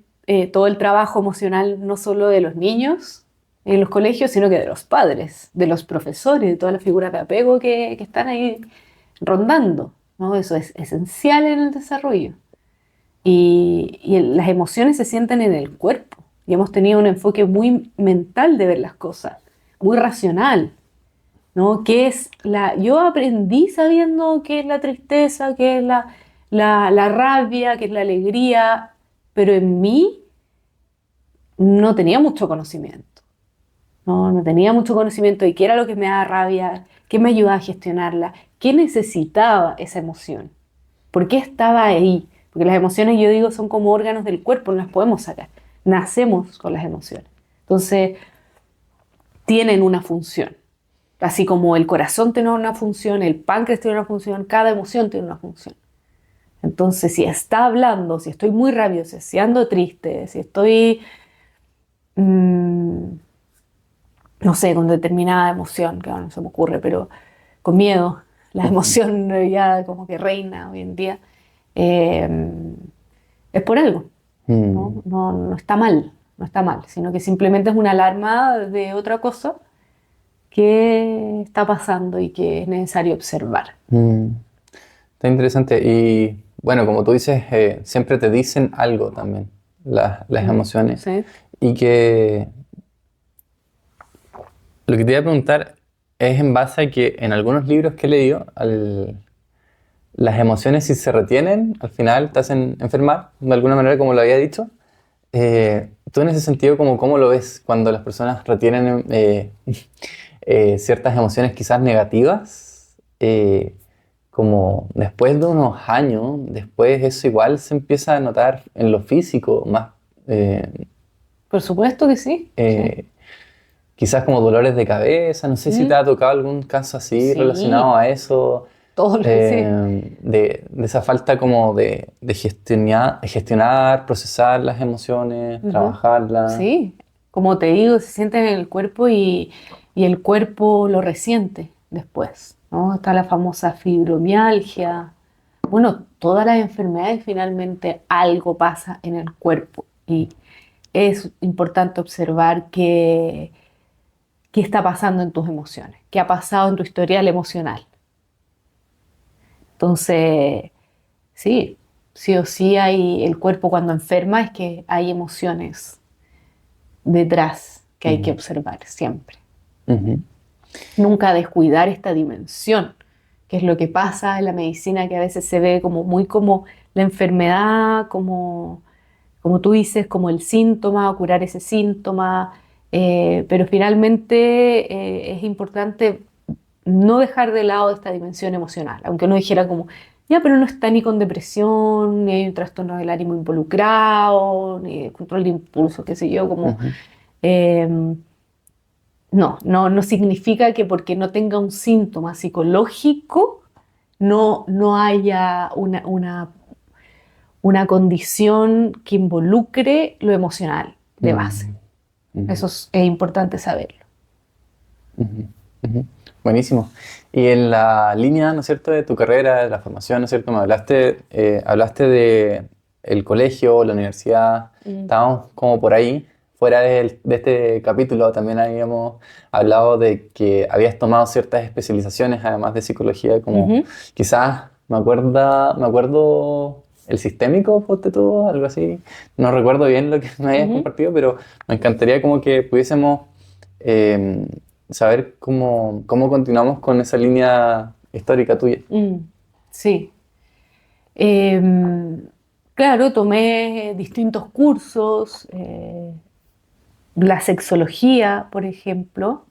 todo el trabajo emocional, no solo de los niños en los colegios, sino que de los padres, de los profesores, de todas las figuras de apego que están ahí rondando, ¿no? Eso es esencial en el desarrollo. Y las emociones se sienten en el cuerpo. Y hemos tenido un enfoque muy mental de ver las cosas, muy racional, ¿no? Yo aprendí sabiendo qué es la tristeza, qué es la rabia, qué es la alegría, pero en mí no tenía mucho conocimiento, ¿no? No tenía mucho conocimiento de qué era lo que me daba rabia, qué me ayudaba a gestionarla, qué necesitaba esa emoción, por qué estaba ahí. Porque las emociones, yo digo, son como órganos del cuerpo, no las podemos sacar. Nacemos con las emociones. Entonces, tienen una función. Así como el corazón tiene una función, el páncreas tiene una función, cada emoción tiene una función. Entonces, si está hablando, si estoy muy rabiosa, si ando triste, si estoy, mmm, no sé, con determinada emoción, que ahora no se me ocurre, pero con miedo, la Ujú. emoción ya como que reina hoy en día, eh, es por algo, ¿no? Mm, No, no está mal, no está mal, sino que simplemente es una alarma de otra cosa que está pasando y que es necesario observar. Está interesante. Y bueno, como tú dices, siempre te dicen algo también, las emociones. ¿Sí? Y que lo que te iba a preguntar es en base a que en algunos libros que he leído, las emociones si se retienen, al final te hacen enfermar, de alguna manera, como lo había dicho. Tú en ese sentido, ¿cómo lo ves cuando las personas retienen ciertas emociones quizás negativas? Como después de unos años, después eso igual se empieza a notar en lo físico, más eh, Por supuesto que sí. Sí. eh, quizás como dolores de cabeza. No sé si te Mm, ha tocado algún caso así relacionado sí, a eso, todo lo sí. de esa falta como de gestionar, procesar las emociones, Ujú. trabajarlas. Sí, como te digo, se siente en el cuerpo y el cuerpo lo resiente después, ¿no? Está la famosa fibromialgia. Bueno, todas las enfermedades finalmente algo pasa en el cuerpo y es importante observar qué está pasando en tus emociones, qué ha pasado en tu historial emocional. Entonces, sí, sí o sí hay el cuerpo cuando enferma es que hay emociones detrás que hay que Ujú, observar siempre. ujú, Nunca descuidar esta dimensión, que es lo que pasa en la medicina, que a veces se ve como muy como la enfermedad, como tú dices, como el síntoma, curar ese síntoma, pero finalmente es importante no dejar de lado esta dimensión emocional, aunque uno dijera como, ya, pero no está ni con depresión, ni hay un trastorno del ánimo involucrado, ni control de impulso, qué sé yo, como... ujú, eh, no significa que porque no tenga un síntoma psicológico no haya una condición que involucre lo emocional de base. ujú, ujú, Eso es importante saberlo. ujú, ujú. Buenísimo. Y en la línea, ¿no es cierto?, de tu carrera, de la formación, ¿no es cierto?, hablaste de el colegio, la universidad, Mm. estábamos como por ahí. Fuera de este capítulo también habíamos hablado de que habías tomado ciertas especializaciones, además de psicología, como Ujú, quizás, me acuerdo el sistémico, ponte tú, algo así. No recuerdo bien lo que me habías ujú. compartido, pero me encantaría como que pudiésemos eh, saber cómo continuamos con esa línea histórica tuya. Mm, sí. Em, claro, tomé distintos cursos, la sexología, por ejemplo,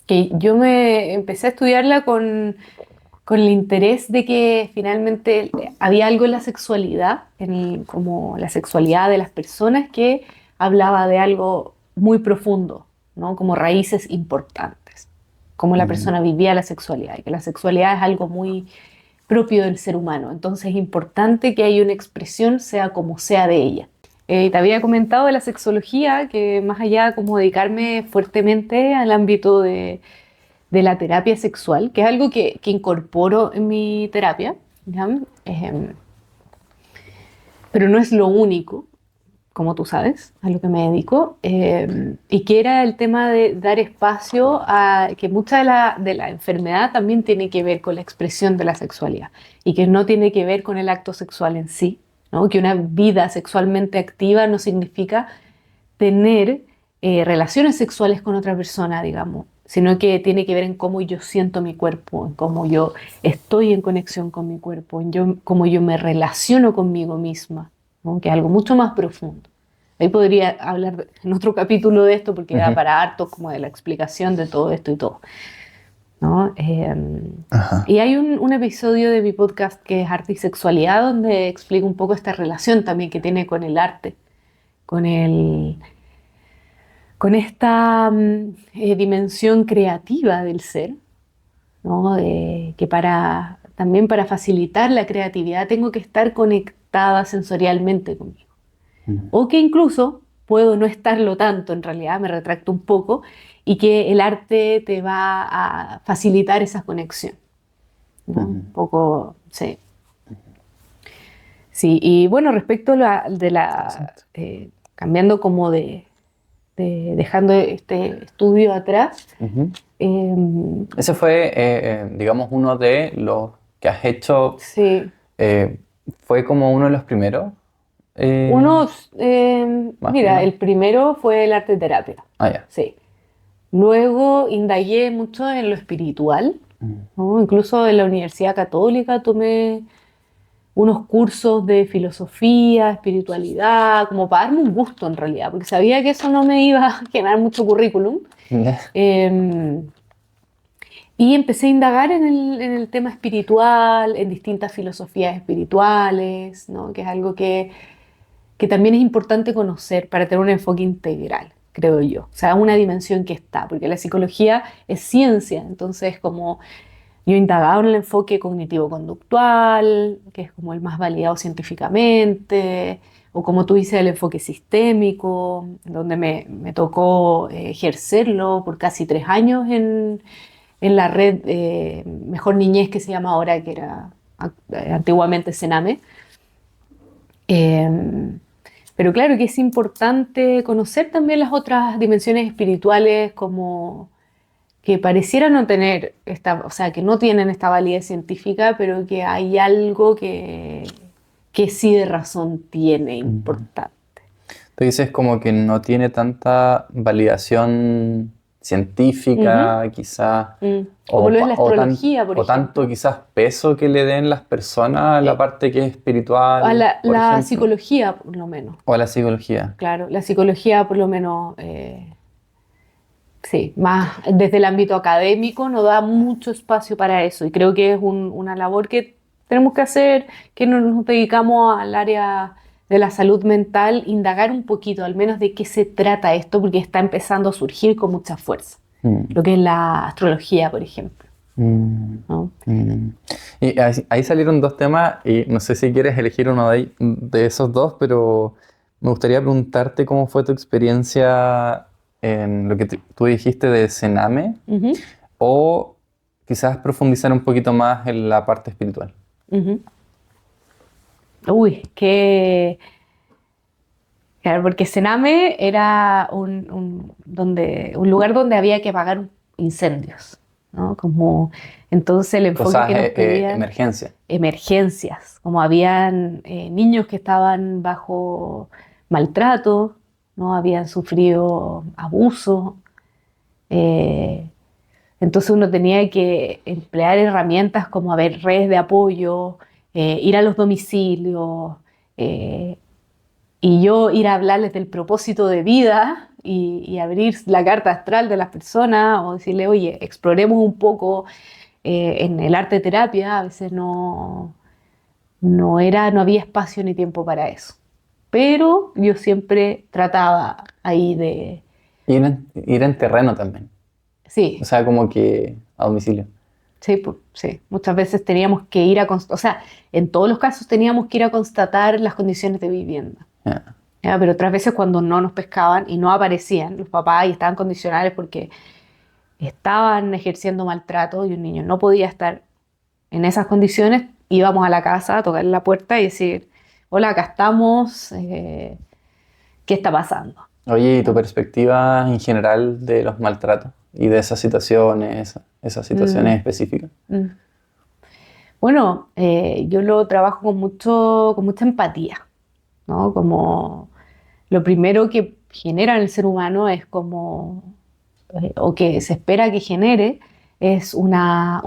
que yo me empecé a estudiarla con el interés de que finalmente había algo en la sexualidad, como la sexualidad de las personas que hablaba de algo muy profundo, ¿no? Como raíces importantes, cómo la Mm, persona vivía la sexualidad y que la sexualidad es algo muy propio del ser humano. Entonces es importante que haya una expresión, sea como sea de ella. Te había comentado de la sexología, que más allá como dedicarme fuertemente al ámbito de la terapia sexual, que es algo que incorporo en mi terapia, ¿ya? Pero no es lo único, como tú sabes, a lo que me dedico, y que era el tema de dar espacio a que mucha de la enfermedad también tiene que ver con la expresión de la sexualidad y que no tiene que ver con el acto sexual en sí, ¿no? Que una vida sexualmente activa no significa tener relaciones sexuales con otra persona, digamos, sino que tiene que ver en cómo yo siento mi cuerpo, en cómo yo estoy en conexión con mi cuerpo, cómo yo me relaciono conmigo misma, ¿no? Que es algo mucho más profundo. Ahí podría hablar en otro capítulo de esto porque da ujú. para harto como de la explicación de todo esto y todo, ¿no? Ajá. Y hay un episodio de mi podcast que es Arte y Sexualidad donde explico un poco esta relación también que tiene con el arte, con con esta dimensión creativa del ser, ¿no? Que también para facilitar la creatividad tengo que estar conectada sensorialmente conmigo. Mm, O que incluso puedo no estarlo tanto, en realidad me retracto un poco, y que el arte te va a facilitar esa conexión, ¿no? ujú, Un poco, sí. Sí, y bueno, respecto a de la interesante. cambiando como dejando este estudio atrás. Ujú. eh, Ese fue, digamos, uno de los que has hecho, sí, fue como uno de los primeros. eh, unos, Más o mira, menos. el primero fue el arte terapia, Ah, ya. sí. Luego indagué mucho en lo espiritual, Mm. ¿no? Incluso en la Universidad Católica tomé unos cursos de filosofía, espiritualidad, como para darme un gusto en realidad, porque sabía que eso no me iba a generar mucho currículum. Ya. Eh, y empecé a indagar en el tema espiritual, en distintas filosofías espirituales, ¿no? Que es algo que también es importante conocer para tener un enfoque integral, creo yo. O sea, una dimensión que está, porque la psicología es ciencia, entonces como yo he indagado en el enfoque cognitivo-conductual, que es como el más validado científicamente, o como tú dices, el enfoque sistémico, donde me tocó ejercerlo por casi 3 años en la red Mejor Niñez, que se llama ahora, que era antiguamente Sename. Eh, pero claro que es importante conocer también las otras dimensiones espirituales como que parecieran no tener esta, o sea, que no tienen esta validez científica, pero que hay algo que sí de razón tiene Ujú. importante. Tú dices como que no tiene tanta validación Ujú, científica, quizás, como lo es la astrología, por o tanto ejemplo. quizás peso que le den las personas a la Eh, parte que es a espiritual, por la ejemplo, psicología, por lo menos. o a la psicología. Claro, la psicología, por lo menos, sí, más desde el ámbito académico no da mucho espacio para eso. Y creo que es una labor que tenemos que hacer, que nos dedicamos al área de la salud mental, indagar un poquito, al menos de qué se trata esto, porque está empezando a surgir con mucha fuerza. Mm, Lo que es la astrología, por ejemplo, mm, ¿no? mm. Y ahí salieron dos temas y no sé si quieres elegir uno de esos dos, pero me gustaría preguntarte cómo fue tu experiencia en lo que tú dijiste de Sename. Ujú, O quizás profundizar un poquito más en la parte espiritual. ujú. Uy, qué. Claro, porque Sename era un lugar donde había que apagar incendios, ¿no? Como, entonces el enfoque Cosas, que nos pedían, emergencia. emergencias, como habían niños que estaban bajo maltrato, ¿no? Habían sufrido abuso, eh, entonces uno tenía que emplear herramientas como, a ver, redes de apoyo, ir a los domicilios, eh, y yo ir a hablarles del propósito de vida y abrir la carta astral de las personas o decirle, oye, exploremos un poco en el arte terapia, a veces no había espacio ni tiempo para eso. Pero yo siempre trataba ahí de, Ir en terreno también. O sí, sea, como que a domicilio. sí, sí, muchas veces teníamos que ir a, o sea, en todos los casos teníamos que ir a constatar las condiciones de vivienda. Ya. ¿Ya? Pero otras veces cuando no nos pescaban y no aparecían los papás y estaban condicionales porque estaban ejerciendo maltrato y un niño no podía estar en esas condiciones, íbamos a la casa a tocar la puerta y decir, hola, acá estamos, ¿qué está pasando? Oye, ¿y tu ¿No? perspectiva en general de los maltratos y de esas situaciones Mm, específicas? mm. Bueno, yo lo trabajo con mucha empatía, ¿no? Como lo primero que genera en el ser humano es como o que se espera que genere es un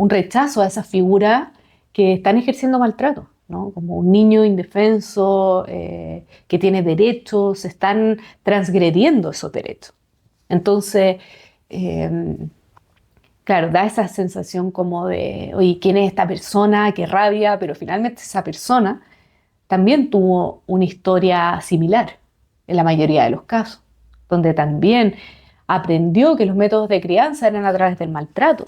rechazo a esas figuras que están ejerciendo maltrato, ¿no? Como un niño indefenso que tiene derechos, están transgrediendo esos derechos. Entonces, eh, claro, da esa sensación como de, oye, ¿quién es esta persona? Qué rabia, pero finalmente esa persona también tuvo una historia similar en la mayoría de los casos, donde también aprendió que los métodos de crianza eran a través del maltrato,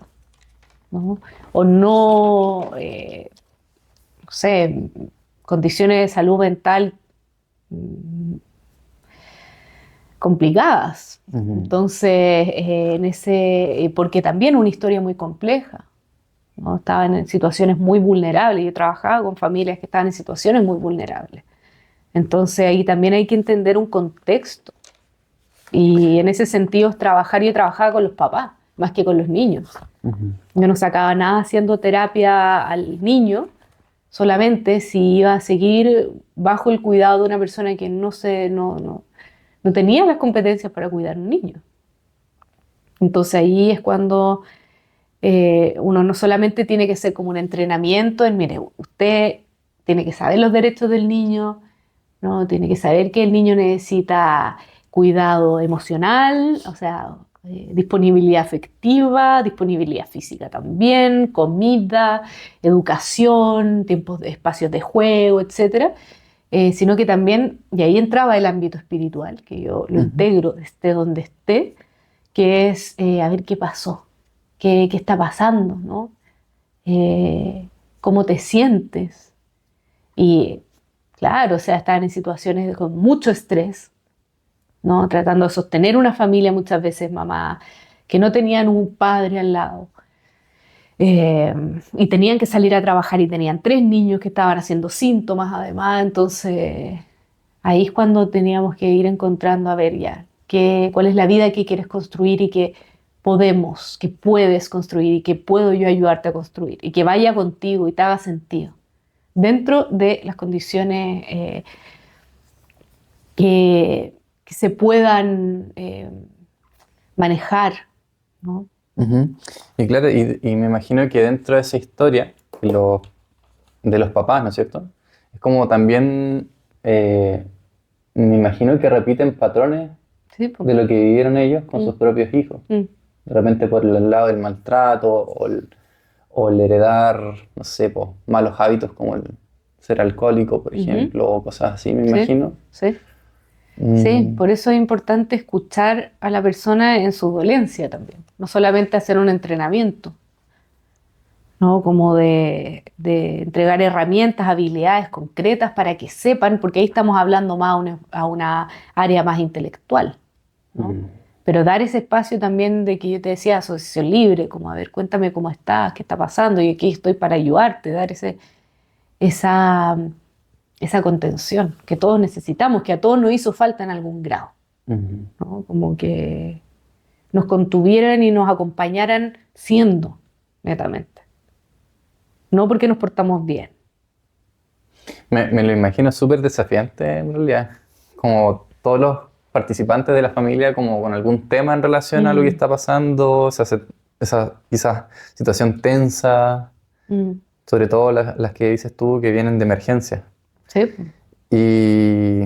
¿no? O no, no sé, condiciones de salud mental mm, complicadas. Ujú. Entonces, porque también una historia muy compleja, ¿no? Estaban en situaciones muy vulnerables. Yo trabajaba con familias que estaban en situaciones muy vulnerables. Entonces ahí también hay que entender un contexto. Y en ese sentido es trabajar. Yo trabajaba con los papás, más que con los niños. Yo no sacaba nada haciendo terapia al niño, solamente si iba a seguir bajo el cuidado de una persona que no tenía las competencias para cuidar a un niño. Entonces ahí es cuando uno no solamente tiene que hacer como un entrenamiento en, mire, usted tiene que saber los derechos del niño, ¿no? Tiene que saber que el niño necesita cuidado emocional, o sea, disponibilidad afectiva, disponibilidad física también, comida, educación, tiempos de espacios de juego, etcétera. Sino que también, y ahí entraba el ámbito espiritual, que yo lo integro, esté donde esté, que es a ver qué pasó, qué está pasando, ¿no? ¿Cómo te sientes? Y claro, o sea, estaban en situaciones con mucho estrés, ¿no? Tratando de sostener una familia, muchas veces mamá, que no tenían un padre al lado. Y tenían que salir a trabajar y tenían 3 niños que estaban haciendo síntomas además, entonces ahí es cuando teníamos que ir encontrando a ver ya cuál es la vida que quieres construir y que podemos, que puedes construir y que puedo yo ayudarte a construir y que vaya contigo y te haga sentido dentro de las condiciones que se puedan manejar, ¿no? Y claro, y me imagino que dentro de esa historia de los papás, ¿no es cierto? Es como también, me imagino que repiten patrones Sí, pues. de lo que vivieron ellos con sus propios hijos. Mm. De repente por el lado del maltrato o el heredar, no sé, po, malos hábitos como el ser alcohólico, por ejemplo, o cosas así, me imagino. Sí. Sí, Mm, por eso es importante escuchar a la persona en su dolencia también, no solamente hacer un entrenamiento, ¿no? Como de entregar herramientas, habilidades concretas para que sepan, porque ahí estamos hablando más a una área más intelectual, ¿no? Pero dar ese espacio también de que yo te decía, asociación libre, como a ver, cuéntame cómo estás, qué está pasando, y aquí estoy para ayudarte, dar esa, esa contención que todos necesitamos, que a todos nos hizo falta en algún grado, ¿no? Como que nos contuvieran y nos acompañaran siendo, netamente. No porque nos portamos bien. me lo imagino súper desafiante en realidad. Como todos los participantes de la familia, como con algún tema en relación a lo que está pasando, esa quizás situación tensa, Mm. sobre todo las que dices tú que vienen de emergencia. Sí. Y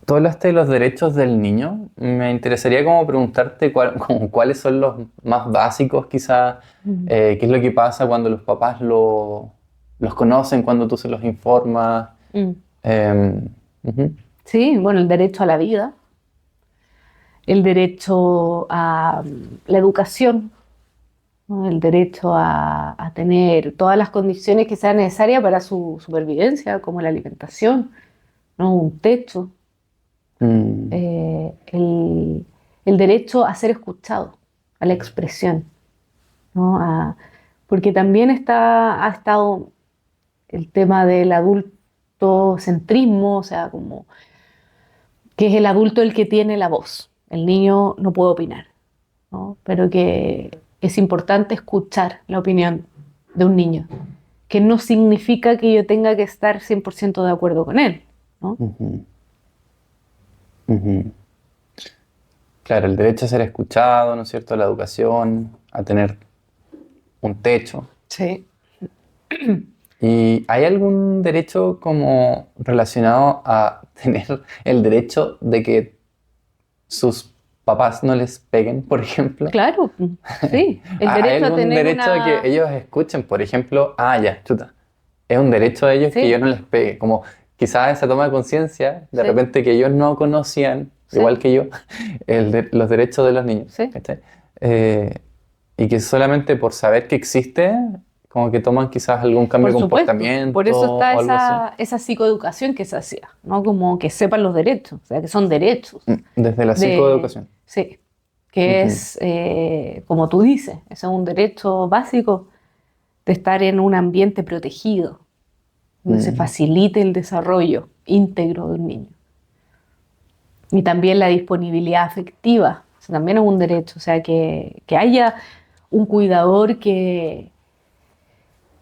tú hablaste de los derechos del niño. Me interesaría como preguntarte como cuáles son los más básicos quizás, Mm. qué es lo que pasa cuando los papás los conocen, cuando tú se los informas. Mm. Ujú. Sí, bueno, el derecho a la vida, el derecho a la educación, ¿no? El derecho a tener todas las condiciones que sean necesarias para su supervivencia, como la alimentación, ¿no? Un techo, Mm, el derecho a ser escuchado, a la expresión, ¿no? Porque también ha estado el tema del adultocentrismo, o sea, como que es el adulto el que tiene la voz, el niño no puede opinar, ¿no? Pero que es importante escuchar la opinión de un niño, que no significa que yo tenga que estar 100% de acuerdo con él, ¿no? ujú, ujú. Claro, el derecho a ser escuchado, ¿no es cierto? A la educación, a tener un techo. Sí. ¿Y hay algún derecho como relacionado a tener el derecho de que sus papás no les peguen, por ejemplo? Claro, sí, el ¿Hay derecho a algún tener derecho de que ellos escuchen, por ejemplo, ya, chuta, es un derecho de ellos que yo Sí, no les pegue? Como quizás esa toma de conciencia, de sí, repente que ellos no conocían, sí, igual que yo, los derechos de los niños, sí. ¿cachai? Eh, y que solamente por saber que existe, como que toman quizás algún cambio Por de supuesto, por comportamiento eso está o algo así. esa psicoeducación que se hacía, ¿no? Como que sepan los derechos, o sea, que son derechos. Desde la psicoeducación. Sí, que Ujú, es, como tú dices, ese es un derecho básico de estar en un ambiente protegido, donde se facilite el desarrollo íntegro de un niño. Y también la disponibilidad afectiva, o sea, también es un derecho, o sea, que haya un cuidador que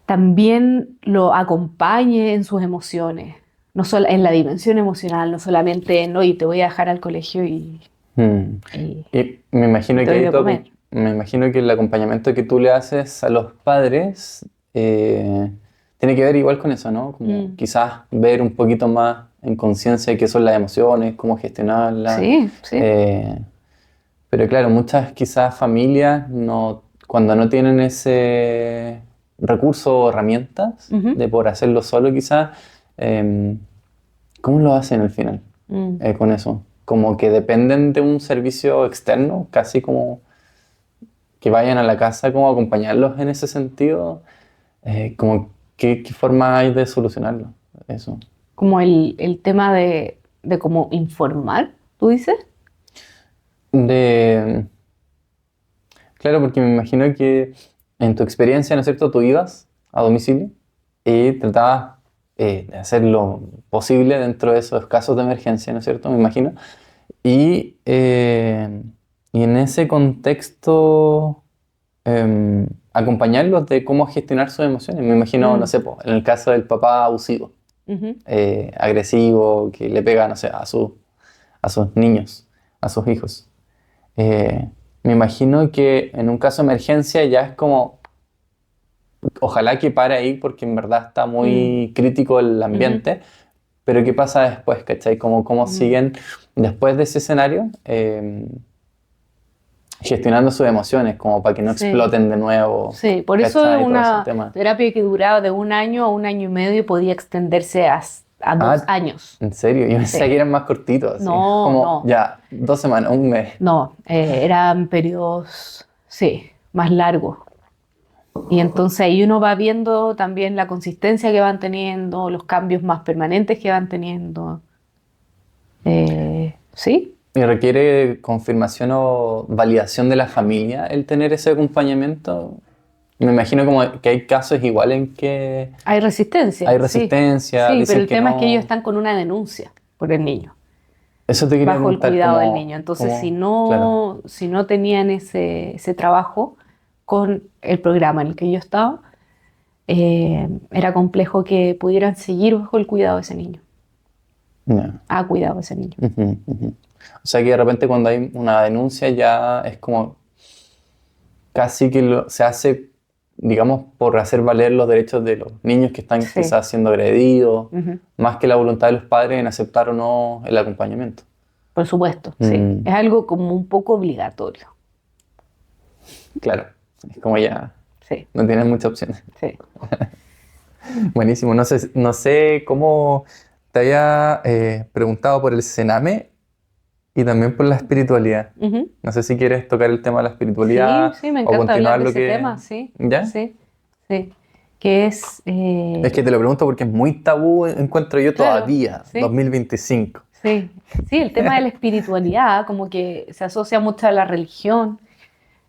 también lo acompañe en sus emociones, no solo en la dimensión emocional, no solamente en, oye, te voy a dejar al colegio y Y me imagino te que doy ahí de comer. me imagino que el acompañamiento que tú le haces a los padres tiene que ver igual con eso, ¿no? Como quizás ver un poquito más en conciencia qué son las emociones, cómo gestionarlas. Sí, sí. eh, pero claro, muchas quizás familias no, cuando no tienen ese recurso o herramientas Ujú. de por hacerlo solo quizás, ¿cómo lo hacen al final Mm. con eso? Como que dependen de un servicio externo, casi como que vayan a la casa, como a acompañarlos en ese sentido. Como, ¿qué forma hay de solucionarlo? Eso. Como el tema de cómo informar, ¿tú dices? De, claro, porque me imagino que en tu experiencia, ¿no es cierto? Tú ibas a domicilio y tratabas de hacer lo posible dentro de esos casos de emergencia, ¿no es cierto? Me imagino. Y, eh, y en ese contexto, acompañarlos de cómo gestionar sus emociones. Me imagino, no Mm. sé, po, en el caso del papá abusivo, Ujú. agresivo, que le pega, no sé, a sus niños, a sus hijos. Me imagino que en un caso de emergencia ya es como, ojalá que pare ahí porque en verdad está Mm. muy crítico el Ujú. ambiente, pero ¿qué pasa después, cachai? Como, ¿cómo Mm. siguen después de ese escenario gestionando sus emociones como para que no Sí. exploten de nuevo, Sí, por eso es ¿cachai? Todo ese una tema. terapia que duraba de 1 año a 1 año y medio y podía extenderse a dos Ah, años. ¿en serio? Yo pensaba Sí. que eran más cortitos, así. No, Como no, ya, 2 semanas, un mes. no. Eran periodos, sí, más largos. Y entonces ahí uno va viendo también la consistencia que van teniendo, los cambios más permanentes que van teniendo. Sí, ¿Y requiere confirmación o validación de la familia el tener ese acompañamiento? Me imagino como que hay casos igual en que hay hay resistencia, sí. resistencia, Sí, pero dicen el que tema es que ellos no. están con una denuncia por el niño, Eso te quería bajo el preguntar, cuidado del niño. Entonces, claro. si no tenían ese trabajo con el programa en el que yo estaba, era complejo que pudieran seguir bajo el cuidado de ese niño, Ya. a cuidado de ese niño. Ujú, ujú. O sea que de repente cuando hay una denuncia ya es como casi que se hace, digamos, por hacer valer los derechos de los niños que están Sí. quizás siendo agredidos, Ujú. más que la voluntad de los padres en aceptar o no el acompañamiento. Por supuesto, sí. Mm, Es algo como un poco obligatorio. claro, es como ya Sí, no tienen muchas opciones. sí. Buenísimo, no sé cómo te había preguntado por el Sename y también por la espiritualidad. Ujú. No sé si quieres tocar el tema de la Sí, espiritualidad sí, me o encanta hablar continuar de lo ese que... tema, sí, ¿Ya? sí, sí. Que es, Es que te lo pregunto porque es muy tabú, encuentro yo claro, todavía, sí, 2025. sí, sí, el tema de la espiritualidad, como que se asocia mucho a la religión,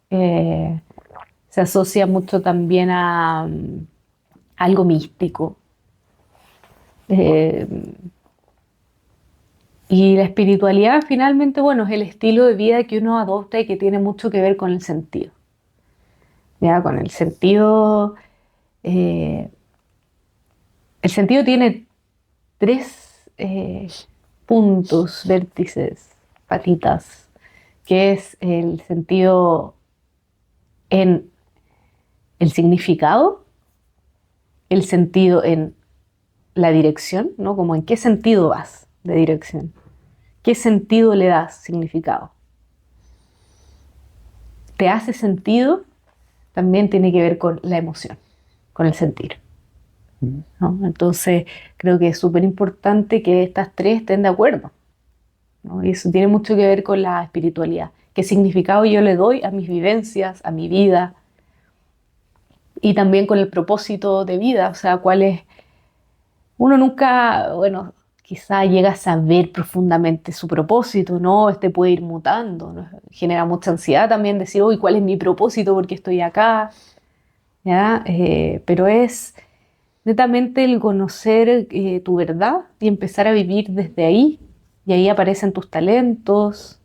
eh, se asocia mucho también a algo místico. Eh, y la espiritualidad finalmente, bueno, es el estilo de vida que uno adopta y que tiene mucho que ver con el sentido. ¿Ya? Con eh, el sentido tiene tres puntos, vértices, patitas, que es el sentido en el significado, el sentido en la dirección, ¿no? Como en qué sentido vas de dirección, qué sentido le das significado. ¿Te hace sentido? También tiene que ver con la emoción, con el sentir, ¿no? Entonces, creo que es súper importante que estas tres estén de acuerdo, ¿no? Y eso tiene mucho que ver con la espiritualidad. ¿Qué significado yo le doy a mis vivencias, a mi vida? Y también con el propósito de vida, o sea, cuál es... Uno nunca, bueno, quizá llega a saber profundamente su propósito, ¿no? Este puede ir mutando, ¿no? Genera mucha ansiedad también decir, uy, ¿cuál es mi propósito? ¿Por qué estoy acá? ¿Ya? Pero es netamente el conocer tu verdad y empezar a vivir desde ahí. Y ahí aparecen tus talentos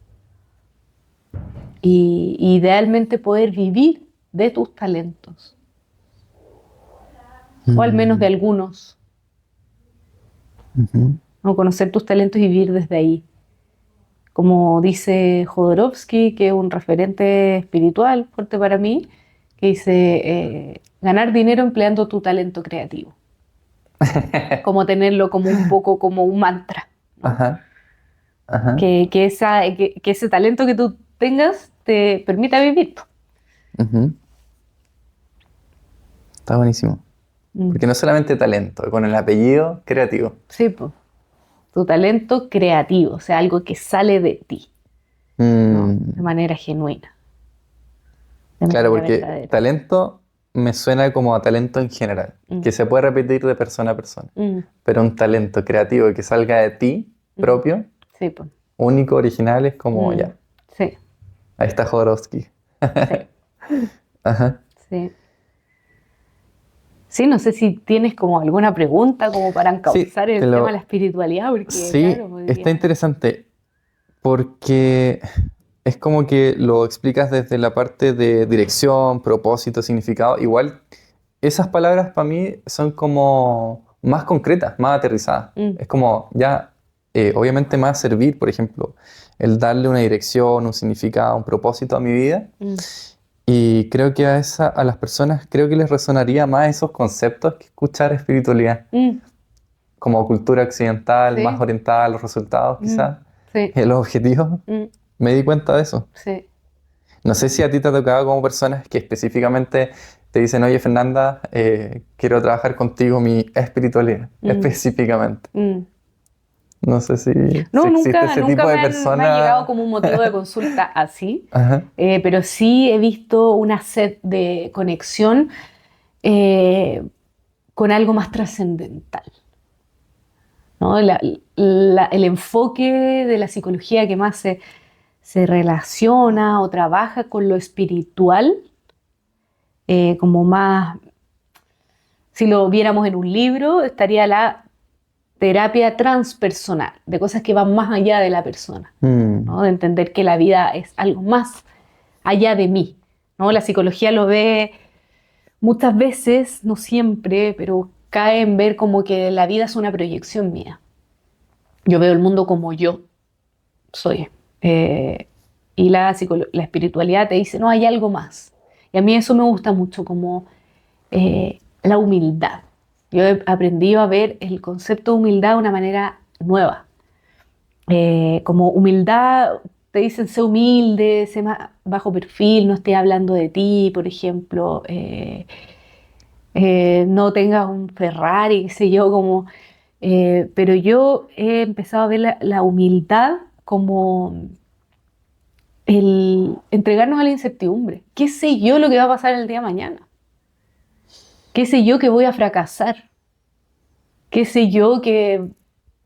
y idealmente poder vivir de tus talentos, o al menos de algunos, Ujú. o conocer tus talentos y vivir desde ahí. Como dice Jodorowsky, que es un referente espiritual fuerte para mí, que dice, ganar dinero empleando tu talento creativo. Como tenerlo como un poco como un mantra, ¿no? Ajá, ajá. Que ese talento que tú tengas te permita vivir. Ujú. Está buenísimo. Mm. Porque no solamente talento, con el apellido creativo. Sí, pues, tu talento creativo, o sea, algo que sale de ti, ¿no? De Mm, manera genuina, de claro, manera porque verdadera. talento me suena como a talento en general, Mm, que se puede repetir de persona a persona. mm, Pero un talento creativo que salga de ti mm. propio, Sí, pues. único, original, es como Mm, ya. sí, Ahí está Jodorowsky. sí, Ajá. sí. Sí, no sé si tienes como alguna pregunta como para Sí, encauzar el tema de la espiritualidad, porque claro, sí, porque está interesante porque es como que lo explicas desde la parte de dirección, propósito, significado. Igual, esas palabras para mí son como más concretas, más aterrizadas. mm, Es como ya, obviamente más servir, por ejemplo, el darle una dirección, un significado, un propósito a mi vida. mm, Y creo que a las personas creo que les resonaría más esos conceptos que escuchar espiritualidad, mm, como cultura occidental, más sí, orientada a los resultados mm, quizás, sí, y a los objetivos. mm, Me di cuenta de eso. sí. No sé si a ti te ha tocado como personas que específicamente te dicen, oye Fernanda, quiero trabajar contigo mi espiritualidad, Mm, específicamente. mm. No sé si No, existe nunca, ese nunca tipo de me han llegado persona. como un motivo de consulta así, Ajá. pero sí he visto una sed de conexión eh, con algo más trascendental, ¿no? El enfoque de la psicología que más se relaciona o trabaja con lo espiritual, como más, si lo viéramos en un libro, estaría la terapia transpersonal, de cosas que van más allá de la persona, Mm, ¿no? De entender que la vida es algo más allá de mí, ¿no? La psicología lo ve muchas veces, no siempre, pero cae en ver como que la vida es una proyección mía. Yo veo el mundo como yo soy. Eh, y la espiritualidad te dice, no, hay algo más. Y a mí eso me gusta mucho, como la humildad. Yo he aprendido a ver el concepto de humildad de una manera nueva. Como humildad, te dicen, sé humilde, sé más bajo perfil, no estés hablando de ti, por ejemplo. No tengas un Ferrari, qué sé yo, como... pero yo he empezado a ver la humildad como el entregarnos a la incertidumbre. ¿Qué sé yo lo que va a pasar el día de mañana? ¿Qué sé yo que voy a fracasar? ¿Qué sé yo que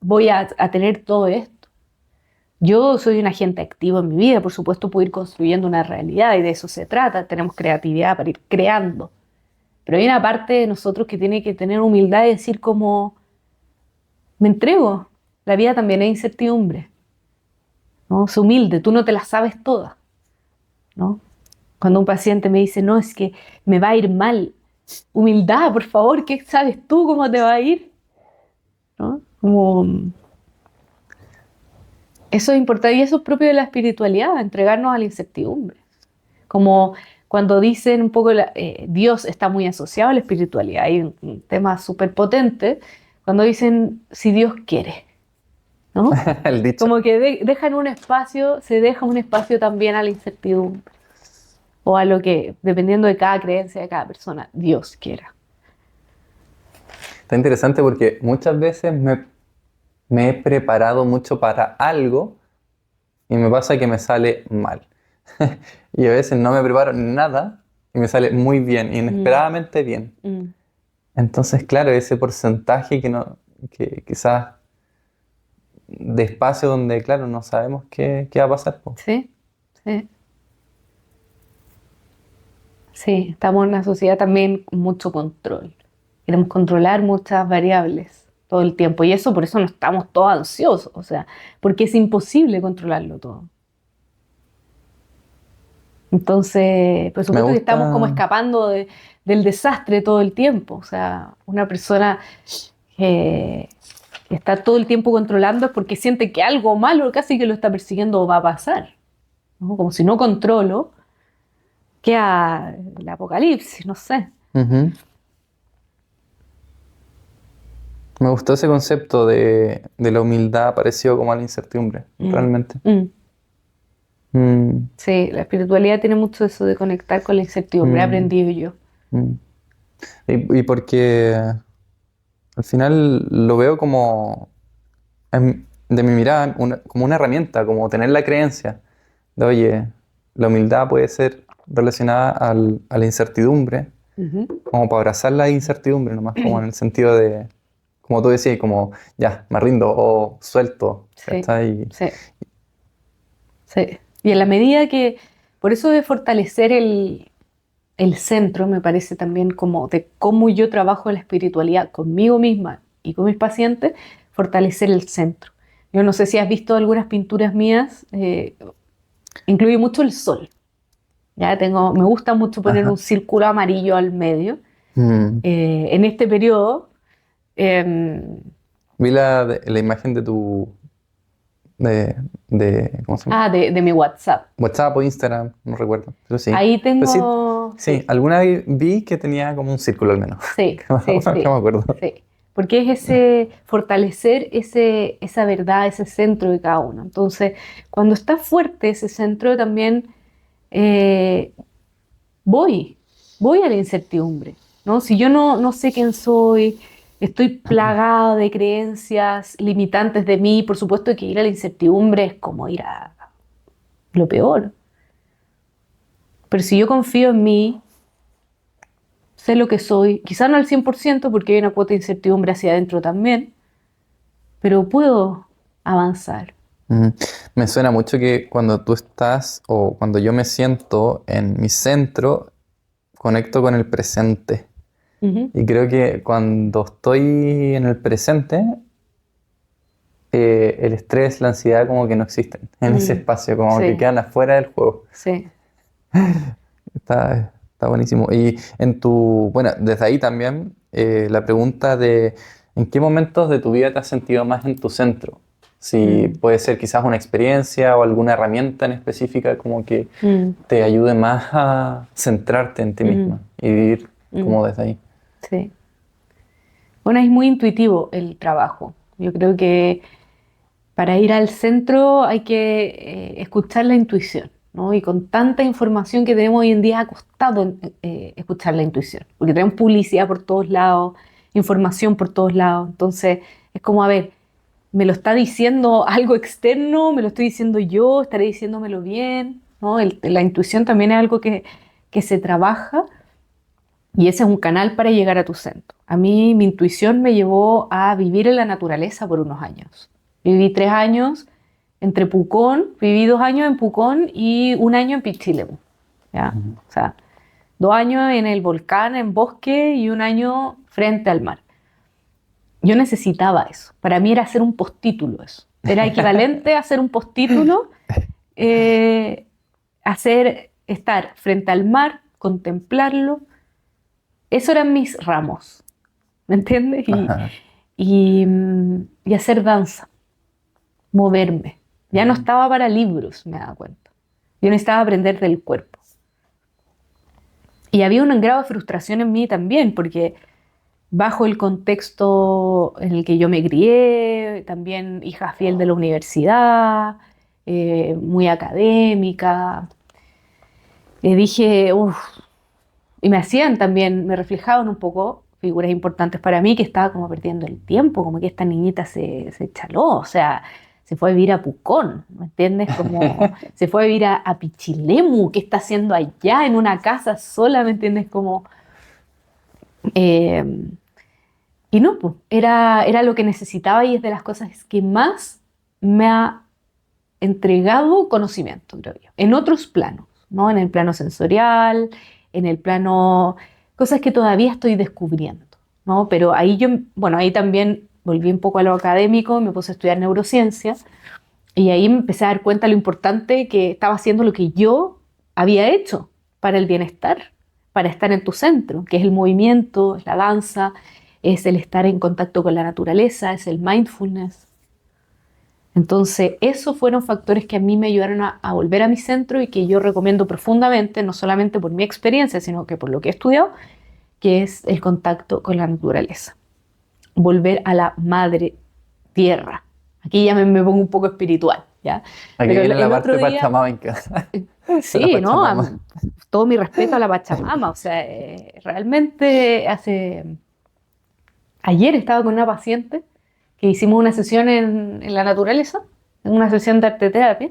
voy a tener todo esto? Yo soy un agente activo en mi vida, por supuesto puedo ir construyendo una realidad y de eso se trata, tenemos creatividad para ir creando. Pero hay una parte de nosotros que tiene que tener humildad y decir como, me entrego, la vida también es incertidumbre, ¿no? Sé humilde, tú no te la sabes todas, ¿no? Cuando un paciente me dice, no, es que me va a ir mal, humildad, por favor, ¿qué sabes tú cómo te va a ir? ¿No? Como, eso es importante y eso es propio de la espiritualidad, entregarnos a la incertidumbre. Como cuando dicen un poco, Dios está muy asociado a la espiritualidad, hay un tema súper potente, cuando dicen, si Dios quiere, ¿no? el dicho. Como que dejan un espacio, se deja un espacio también a la incertidumbre o a lo que, dependiendo de cada creencia de cada persona, Dios quiera. Está interesante porque muchas veces me he preparado mucho para algo y me pasa que me sale mal. Y a veces no me preparo nada y me sale muy bien, Mm, inesperadamente bien. mm. Entonces, claro, ese porcentaje que, no, que quizás de espacio donde, claro, no sabemos qué va a pasar, po. Sí, sí, sí, estamos en una sociedad también con mucho control. Queremos controlar muchas variables todo el tiempo y eso por eso no estamos todos ansiosos, o sea, porque es imposible controlarlo todo. Entonces, por Me supuesto que estamos como gusta, escapando del desastre todo el tiempo. O sea, una persona que está todo el tiempo controlando es porque siente que algo malo casi que lo está persiguiendo o va a pasar, ¿no? Como si no controlo, queda el apocalipsis, no sé. ujú, me gustó ese concepto de la humildad parecido como a la incertidumbre, Mm, realmente. mm. Mm, Sí, la espiritualidad tiene mucho eso de conectar con la incertidumbre, he mm, aprendido yo. mm. Y porque al final lo veo como, de mi mirada, como una herramienta, como tener la creencia de, oye, la humildad puede ser relacionada a la incertidumbre, Ujú. como para abrazar la incertidumbre, nomás como en el sentido de, como tú decías, como ya, me rindo o suelto, Sí, ¿cachai? sí, sí. Y en la medida que, por eso de fortalecer el centro, me parece también como de cómo yo trabajo la espiritualidad conmigo misma y con mis pacientes, fortalecer el centro. Yo no sé si has visto algunas pinturas mías, incluye mucho el sol. Ya tengo, me gusta mucho poner un Ajá. círculo amarillo al medio. Mm. En este periodo, em, Vi la imagen de tu, ¿cómo se llama? de mi WhatsApp. WhatsApp o Instagram, no recuerdo, pero sí. Ahí Pues sí, tengo, sí, sí, alguna vez vi que tenía como un círculo al menos, sí, sí, que me sí, acuerdo. sí. Porque es ese, fortalecer esa verdad, ese centro de cada uno. Entonces, cuando está fuerte ese centro, también eh, voy, voy a la incertidumbre, ¿no? Si yo no sé quién soy, estoy plagada de creencias limitantes de mí, por supuesto que ir a la incertidumbre es como ir a lo peor. Pero si yo confío en mí, sé lo que soy, quizá no al 100% porque hay una cuota de incertidumbre hacia adentro también, pero puedo avanzar. Mm. Me suena mucho que cuando tú estás o cuando yo me siento en mi centro, conecto con el presente. Ujú. Y creo que cuando estoy en el presente, el estrés, la ansiedad como que no existen en ese Mm, espacio, como que sí, quedan afuera del juego. sí. Está buenísimo. Y en tu, bueno, desde ahí también la pregunta de ¿en qué momentos de tu vida te has sentido más en tu centro? Si Mm, puede ser quizás una experiencia o alguna herramienta en específica como que mm, te ayude más a centrarte en ti mm, misma y vivir mm, como desde ahí. sí. Bueno, es muy intuitivo el trabajo. Yo creo que para ir al centro hay que escuchar la intuición, ¿no? Y con tanta información que tenemos hoy en día ha costado escuchar la intuición, porque tenemos publicidad por todos lados, información por todos lados. Entonces es como, a ver, ¿me lo está diciendo algo externo? ¿Me lo estoy diciendo yo? ¿Estaré diciéndomelo bien? ¿No? La intuición también es algo que se trabaja y ese es un canal para llegar a tu centro. A mí mi intuición me llevó a vivir en la naturaleza por unos años. Viví 3 años entre Pucón, viví 2 años en Pucón y un año en Pichilemu. ¿Ya? Ujú. O sea, 2 años en el volcán, en bosque y un año frente al mar. Yo necesitaba eso. Para mí era hacer un postítulo eso. Era equivalente a hacer un postítulo, eh, estar frente al mar, contemplarlo. Eso eran mis ramos. ¿Me entiendes? Ajá. Y hacer danza, moverme. Ya no Mm. estaba para libros, me daba cuenta. Yo necesitaba aprender del cuerpo. Y había un grado de frustración en mí también, porque bajo el contexto en el que yo me crié, también hija fiel de la universidad, muy académica, dije, uff, y me hacían también, me reflejaban un poco figuras importantes para mí que estaba como perdiendo el tiempo, como que esta niñita se chaló, o sea, se fue a vivir a Pucón, ¿me entiendes? Como se fue a vivir a Pichilemu, ¿qué está haciendo allá en una casa sola? ¿Me entiendes? Como, eh, y no, pues, era lo que necesitaba y es de las cosas que más me ha entregado conocimiento, creo yo, en otros planos, ¿no? En el plano sensorial, en el plano, cosas que todavía estoy descubriendo. ¿no? Pero ahí ahí también volví un poco a lo académico, me puse a estudiar neurociencia y ahí me empecé a dar cuenta de lo importante que estaba haciendo lo que yo había hecho para el bienestar, para estar en tu centro, que es el movimiento, es la danza, es el estar en contacto con la naturaleza, es el mindfulness. Entonces, esos fueron factores que a mí me ayudaron a volver a mi centro y que yo recomiendo profundamente, no solamente por mi experiencia, sino que por lo que he estudiado, que es el contacto con la naturaleza. Volver a la madre tierra. Aquí ya me pongo un poco espiritual, ¿ya? Aquí Pero viene la el otro parte día, pachamámica. La sí, ¿no? Pachamama. Todo mi respeto a la Pachamama. O sea, realmente ayer estaba con una paciente que hicimos una sesión en la naturaleza, una sesión de arte terapia,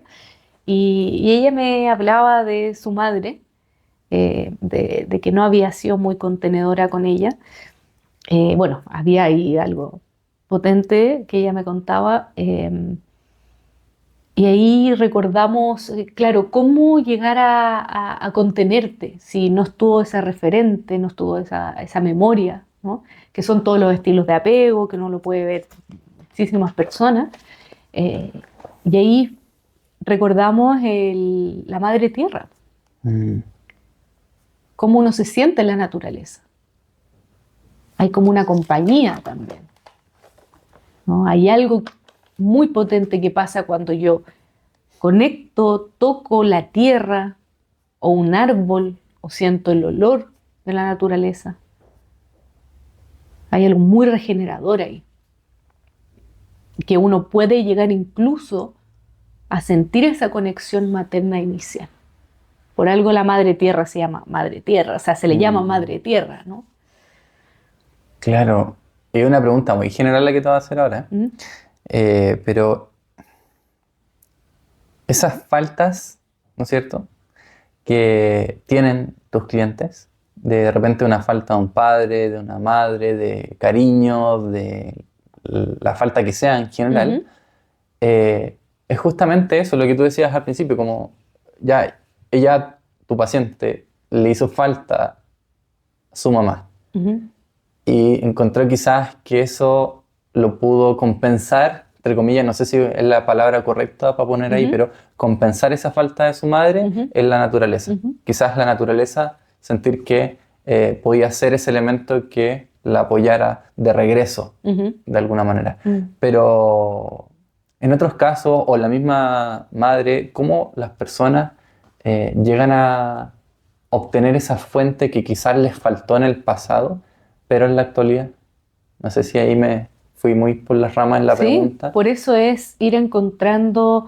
y ella me hablaba de su madre, de que no había sido muy contenedora con ella. Bueno, había ahí algo potente que ella me contaba. Y ahí recordamos, claro, cómo llegar a contenerte si no estuvo ese referente, no estuvo esa memoria, ¿no? Que son todos los estilos de apego, que uno lo puede ver muchísimas personas. Eh, y ahí recordamos la madre tierra, Mm, cómo uno se siente en la naturaleza. Hay como una compañía también, ¿no? Hay algo muy potente que pasa cuando yo conecto, toco la tierra o un árbol o siento el olor de la naturaleza. Hay algo muy regenerador ahí, que uno puede llegar incluso a sentir esa conexión materna inicial. Por algo la madre tierra se llama madre tierra, o sea, se le llama mm. madre tierra, ¿no? Claro, es una pregunta muy general la que te voy a hacer ahora, ¿Mm? pero esas faltas, ¿no es cierto?, que tienen tus clientes, de repente una falta de un padre, de una madre, de cariño, de la falta que sea en general, Ujú, es justamente eso, lo que tú decías al principio, como ya ella, tu paciente, le hizo falta a su mamá ujú, y encontró quizás que eso lo pudo compensar, entre comillas, no sé si es la palabra correcta para poner ahí, ujú, pero compensar esa falta de su madre ujú, en la naturaleza. ujú, Quizás la naturaleza, sentir que podía ser ese elemento que la apoyara de regreso, ujú, de alguna manera. ujú. Pero en otros casos, o la misma madre, ¿cómo las personas llegan a obtener esa fuente que quizás les faltó en el pasado, pero en la actualidad? No sé si ahí me fui muy por las ramas en la Sí, pregunta. por eso es ir encontrando,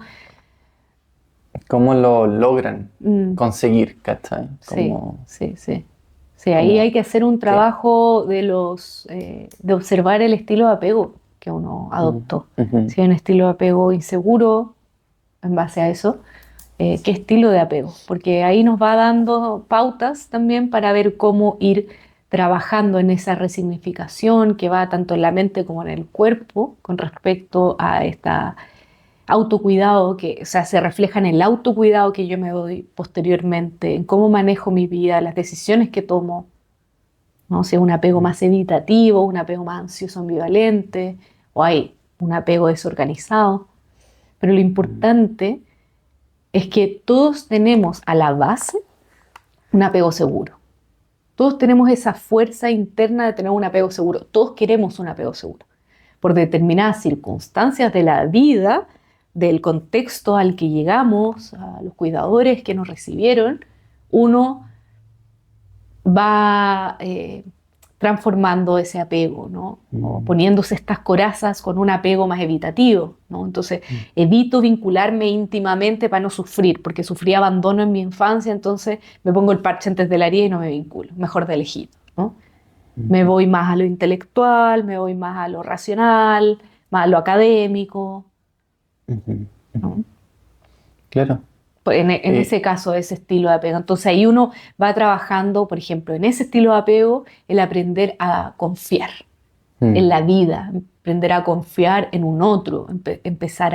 ¿Cómo lo logran mm, conseguir, ¿cachai? sí, ¿Cómo, sí, sí. Sí, ahí hay cómo que hacer un qué? trabajo de observar el estilo de apego que uno Mm, adoptó. ujú, Si hay un estilo de apego inseguro, en base a eso, ¿qué estilo de apego? Porque ahí nos va dando pautas también para ver cómo ir trabajando en esa resignificación que va tanto en la mente como en el cuerpo con respecto a esta autocuidado que, o sea, se refleja en el autocuidado que yo me doy posteriormente, en cómo manejo mi vida, las decisiones que tomo, ¿no? Si es un apego más evitativo, un apego más ansioso ambivalente, o hay un apego desorganizado. Pero lo mm, importante es que todos tenemos a la base un apego seguro. Todos tenemos esa fuerza interna de tener un apego seguro. Todos queremos un apego seguro. Por determinadas circunstancias de la vida, del contexto al que llegamos, a los cuidadores que nos recibieron, uno va transformando ese apego, ¿no? O mm, poniéndose estas corazas con un apego más evitativo, ¿no? Entonces, mm, evito vincularme íntimamente para no sufrir, porque sufrí abandono en mi infancia, entonces me pongo el parche antes de la herida y no me vinculo, mejor de lejito, ¿no? Me mm, voy más a lo intelectual, me voy más a lo racional, más a lo académico, ujú, ujú. ¿no? Claro. Pues en ese caso, ese estilo de apego. Entonces ahí uno va trabajando, por ejemplo, en ese estilo de apego, el aprender a confiar en Mm, la vida, aprender a confiar en un otro, empezar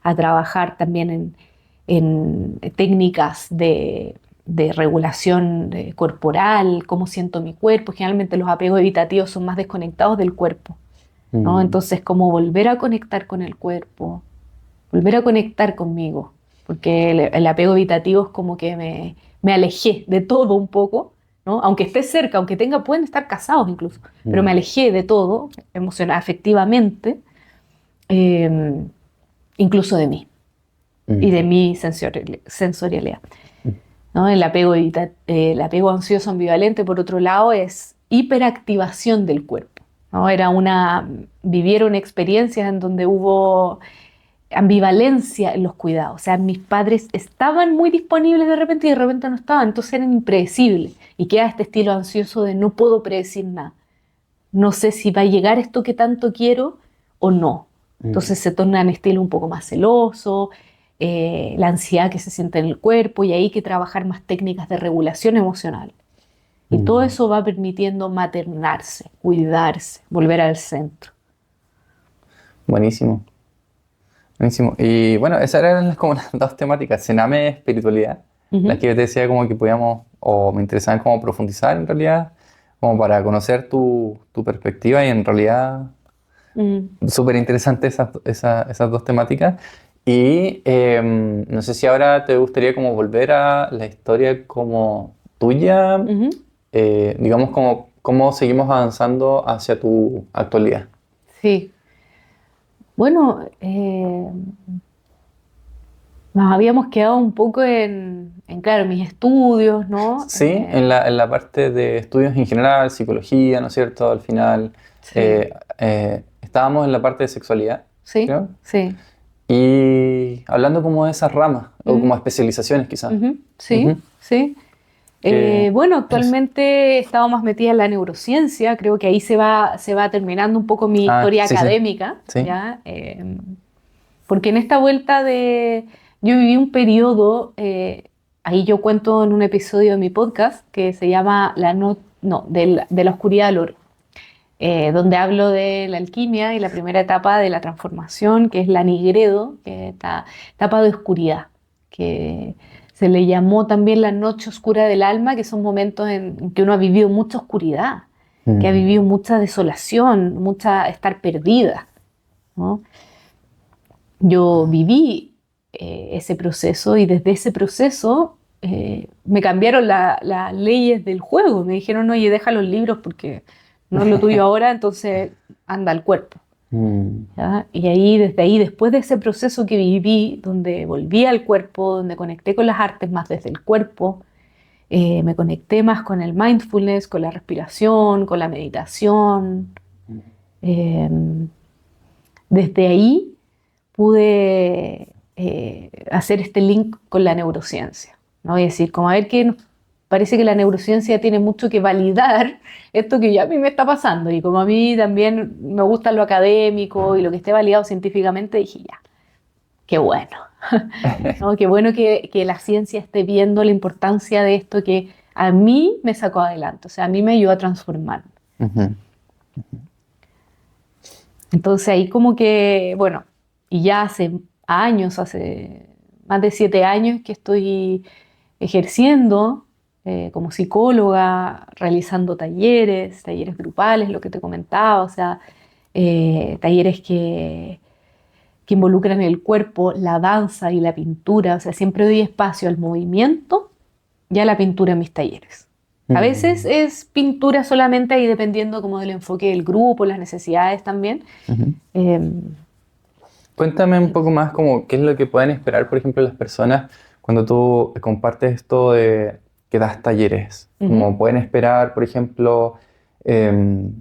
a trabajar también en técnicas de de regulación corporal, cómo siento mi cuerpo. Generalmente los apegos evitativos son más desconectados del cuerpo, ¿no? Entonces, como volver a conectar con el cuerpo, volver a conectar conmigo, porque el apego evitativo es como que me alejé de todo un poco, ¿no? Aunque esté cerca, aunque pueden estar casados incluso, pero me alejé de todo, emocional, afectivamente, eh, incluso de mí y de mi sensorialidad, ¿no? El apego ansioso ambivalente, por otro lado, es hiperactivación del cuerpo, ¿no? Vivieron experiencias en donde hubo ambivalencia en los cuidados. O sea, mis padres estaban muy disponibles de repente y de repente no estaban, entonces eran impredecibles. Y queda este estilo ansioso de no puedo predecir nada. No sé si va a llegar esto que tanto quiero o no. Entonces se torna en estilo un poco más celoso, la ansiedad que se siente en el cuerpo, y ahí hay que trabajar más técnicas de regulación emocional. Y todo eso va permitiendo maternarse, cuidarse, volver al centro. Buenísimo. Buenísimo. Y bueno, esas eran como las dos temáticas, Cename, espiritualidad, las que yo te decía como que podíamos, o me interesaban como profundizar en realidad, como para conocer tu perspectiva, y en realidad súper interesante esas dos temáticas. Y no sé si ahora te gustaría como volver a la historia como tuya, digamos como cómo seguimos avanzando hacia tu actualidad. Sí. Bueno, nos habíamos quedado un poco claro, mis estudios, ¿no? Sí, en la parte de estudios en general, psicología, ¿no es cierto? Al final Sí, estábamos en la parte de sexualidad, sí, creo, sí. y hablando como de esas ramas, o Mm, como especializaciones quizás. sí, sí. Que Bueno, es- actualmente he estado más metida en la neurociencia, creo que ahí se va terminando un poco mi Ah, historia sí, sí, académica, sí. ¿ya? Porque en esta yo viví un periodo, ahí yo cuento en un episodio de mi podcast que se llama de la oscuridad al oro, donde hablo de la alquimia y la primera etapa de la transformación, que es la nigredo, que es esta etapa de oscuridad, que se le llamó también la noche oscura del alma, que son momentos en que uno ha vivido mucha oscuridad, que ha Mm, vivido mucha desolación, mucha estar perdida, ¿no? Yo viví ese proceso, y desde ese proceso me cambiaron las leyes del juego. Me dijeron, oye, deja los libros porque no es lo tuyo ahora, entonces anda al cuerpo, mm, ¿ya? Y ahí, desde ahí, después de ese proceso que viví, donde volví al cuerpo, donde conecté con las artes más desde el cuerpo, me conecté más con el mindfulness, con la respiración, con la meditación. eh, Desde ahí pude hacer este link con la neurociencia, ¿no? Y decir, como a ver que parece que la neurociencia tiene mucho que validar esto que ya a mí me está pasando, y como a mí también me gusta lo académico y lo que esté validado científicamente, dije, ya, qué bueno, ¿no? Qué bueno que la ciencia esté viendo la importancia de esto que a mí me sacó adelante, o sea, a mí me ayudó a transformar. ujú, Entonces ahí como que, bueno, y ya hace más de 7 años que estoy ejerciendo como psicóloga, realizando talleres grupales, lo que te comentaba, o sea, talleres que involucran el cuerpo, la danza y la pintura, o sea, siempre doy espacio al movimiento y a la pintura en mis talleres. A veces mm, es pintura solamente, ahí dependiendo como del enfoque del grupo, las necesidades también. ujú. Eh, Cuéntame un poco más como qué es lo que pueden esperar, por ejemplo, las personas cuando tú compartes esto de que das talleres. Ujú, Como pueden esperar, por ejemplo, em,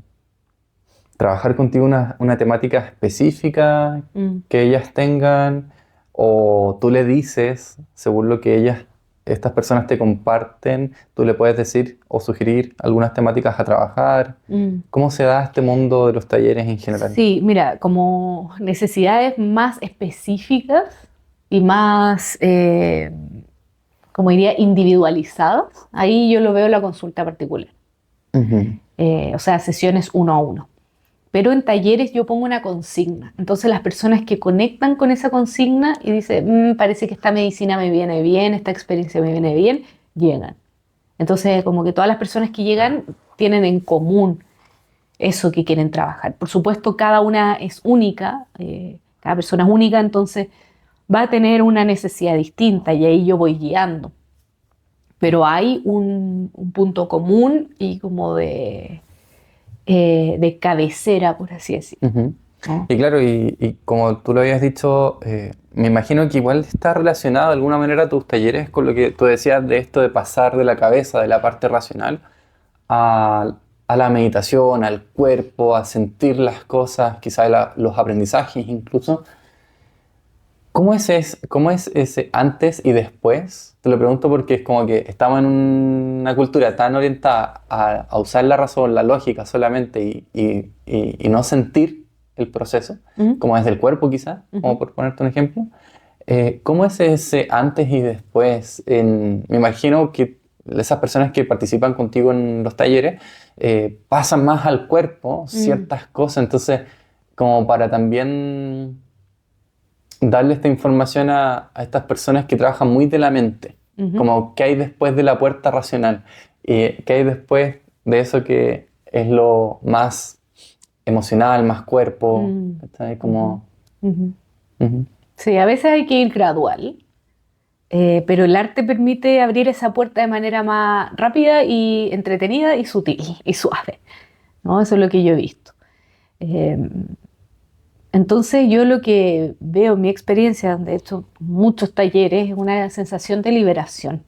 trabajar contigo una temática específica mm. que ellas tengan, o tú le dices, según lo que estas personas te comparten, tú le puedes decir o sugerir algunas temáticas a trabajar. Mm. ¿Cómo se da este mundo de los talleres en general? Sí, mira, como necesidades más específicas y más, como diría, individualizadas, ahí yo lo veo en la consulta particular. Ujú, O sea, sesiones uno a uno. Pero en talleres yo pongo una consigna. Entonces las personas que conectan con esa consigna y dicen, parece que esta medicina me viene bien, esta experiencia me viene bien, llegan. Entonces, como que todas las personas que llegan tienen en común eso que quieren trabajar. Por supuesto, cada una es única, cada persona es única, entonces va a tener una necesidad distinta y ahí yo voy guiando. Pero hay un punto común y como de cabecera, por así decirlo. Ujú. ¿No? Y claro, y como tú lo habías dicho, me imagino que igual está relacionado de alguna manera tus talleres con lo que tú decías de esto de pasar de la cabeza, de la parte racional, a la meditación, al cuerpo, a sentir las cosas, quizás los aprendizajes incluso. ¿Cómo es ese antes y después? Te lo pregunto porque es como que estamos en una cultura tan orientada a usar la razón, la lógica solamente y no sentir el proceso, Ujú, como desde el cuerpo quizás, como ujú. por ponerte un ejemplo. ¿Cómo es ese antes y después? Me imagino que esas personas que participan contigo en los talleres pasan más al cuerpo Mm, ciertas cosas, entonces como para también darle esta información a estas personas que trabajan muy de la mente, ujú, como qué hay después de la puerta racional, qué hay después de eso que es lo más emocional, más cuerpo, mm, ¿cachai? ujú, Como... ujú. ujú, Sí, a veces hay que ir gradual, pero el arte permite abrir esa puerta de manera más rápida y entretenida y sutil y suave, ¿no? Eso es lo que yo he visto. Eh, entonces yo lo que veo en mi experiencia, de hecho muchos talleres, es una sensación de liberación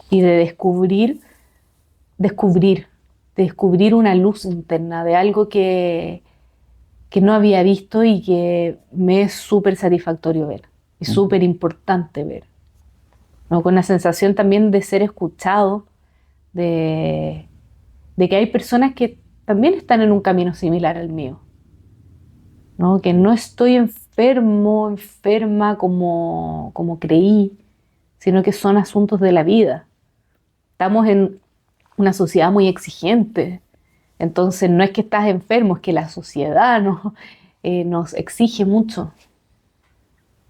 y de descubrir, descubrir una luz interna de algo que no había visto y que me es súper satisfactorio ver y ujú, súper importante ver, ¿no? Con la sensación también de ser escuchado, de, de que hay personas que también están en un camino similar al mío, ¿no? Que no estoy enfermo, enferma como creí, sino que son asuntos de la vida. Estamos en una sociedad muy exigente, entonces no es que estás enfermo, es que la sociedad nos exige mucho.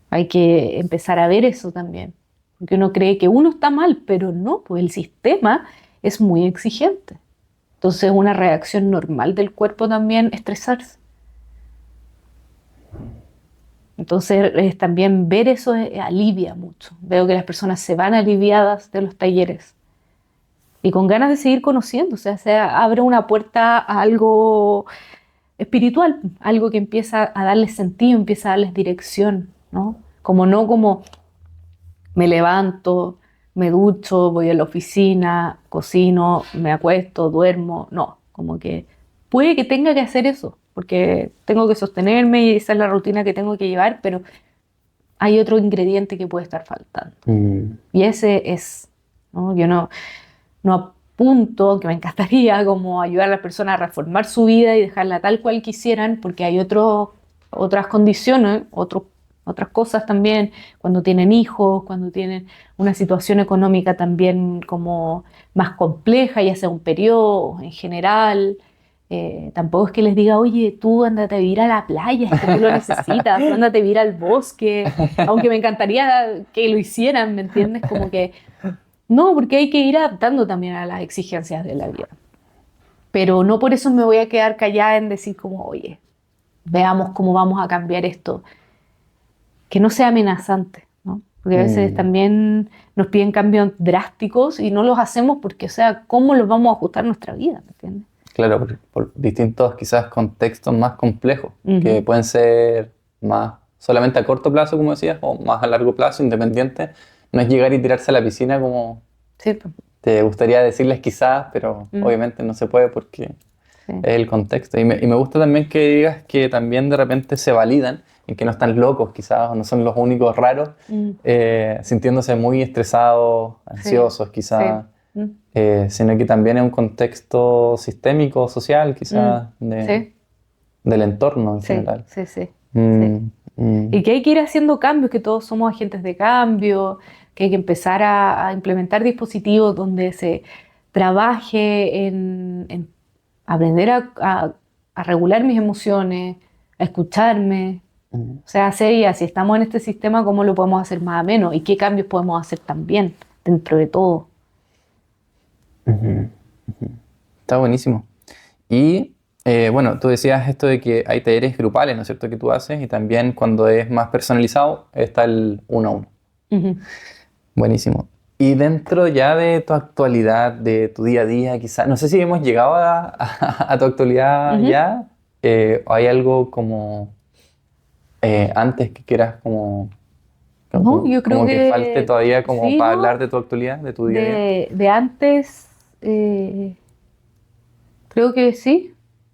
Hay que empezar a ver eso también, porque uno cree que uno está mal, pero no, pues el sistema es muy exigente. Entonces una reacción normal del cuerpo también es estresarse. Entonces también ver eso alivia mucho. Veo que las personas se van aliviadas de los talleres y con ganas de seguir conociendo, o sea, se abre una puerta a algo espiritual, algo que empieza a darles sentido, empieza a darles dirección, ¿no? Como no como me levanto, me ducho, voy a la oficina, cocino, me acuesto, duermo. No, como que puede que tenga que hacer eso, porque tengo que sostenerme y esa es la rutina que tengo que llevar, pero hay otro ingrediente que puede estar faltando. mm, Y ese es, ¿no? Yo no apunto, que me encantaría como ayudar a las personas a reformar su vida y dejarla tal cual quisieran, porque hay otras condiciones, otras cosas también, cuando tienen hijos, cuando tienen una situación económica también como más compleja, ya sea un periodo en general. Tampoco es que les diga, oye, tú ándate a vivir a la playa, es que tú lo necesitas, tú ándate a vivir al bosque, aunque me encantaría que lo hicieran, ¿me entiendes? Como que no, porque hay que ir adaptando también a las exigencias de la vida. Pero no por eso me voy a quedar callada en decir como, oye, veamos cómo vamos a cambiar esto. Que no sea amenazante, ¿no? Porque a veces mm. también nos piden cambios drásticos y no los hacemos porque, o sea, ¿cómo los vamos a ajustar a nuestra vida? ¿Me entiendes? Claro, por distintos quizás contextos más complejos, que Ujú. pueden ser más solamente a corto plazo, como decías, o más a largo plazo, independiente. No es llegar y tirarse a la piscina como Sí, pues. te gustaría decirles quizás, pero Mm, obviamente no se puede porque sí. es el contexto. Y me gusta también que digas que también de repente se validan y que no están locos quizás, o no son los únicos raros, Mm, sintiéndose muy estresados, sí, ansiosos sí. quizás, Mm, sino que también es un contexto sistémico, social mm, quizás, sí, del entorno en sí, general. sí, sí, Mm, sí. mm, Y que hay que ir haciendo cambios, que todos somos agentes de cambio, que hay que empezar a implementar dispositivos donde se trabaje en aprender a regular mis emociones, a escucharme. mm. O sea, sería, si estamos en este sistema, ¿cómo lo podemos hacer más ameno? ¿Y qué cambios podemos hacer también dentro de todo? Ujú, ujú. Está buenísimo. Y bueno, tú decías esto de que hay talleres grupales, ¿no es cierto?, que tú haces y también cuando es más personalizado está el uno a uno. Ujú. Buenísimo. Y dentro ya de tu actualidad, de tu día a día, quizás, no sé si hemos llegado a tu actualidad Ujú. ya, o hay algo como antes que quieras No, yo creo como que falte que todavía como sí, para ¿no? hablar de tu actualidad, de tu día a día. De antes, creo que sí,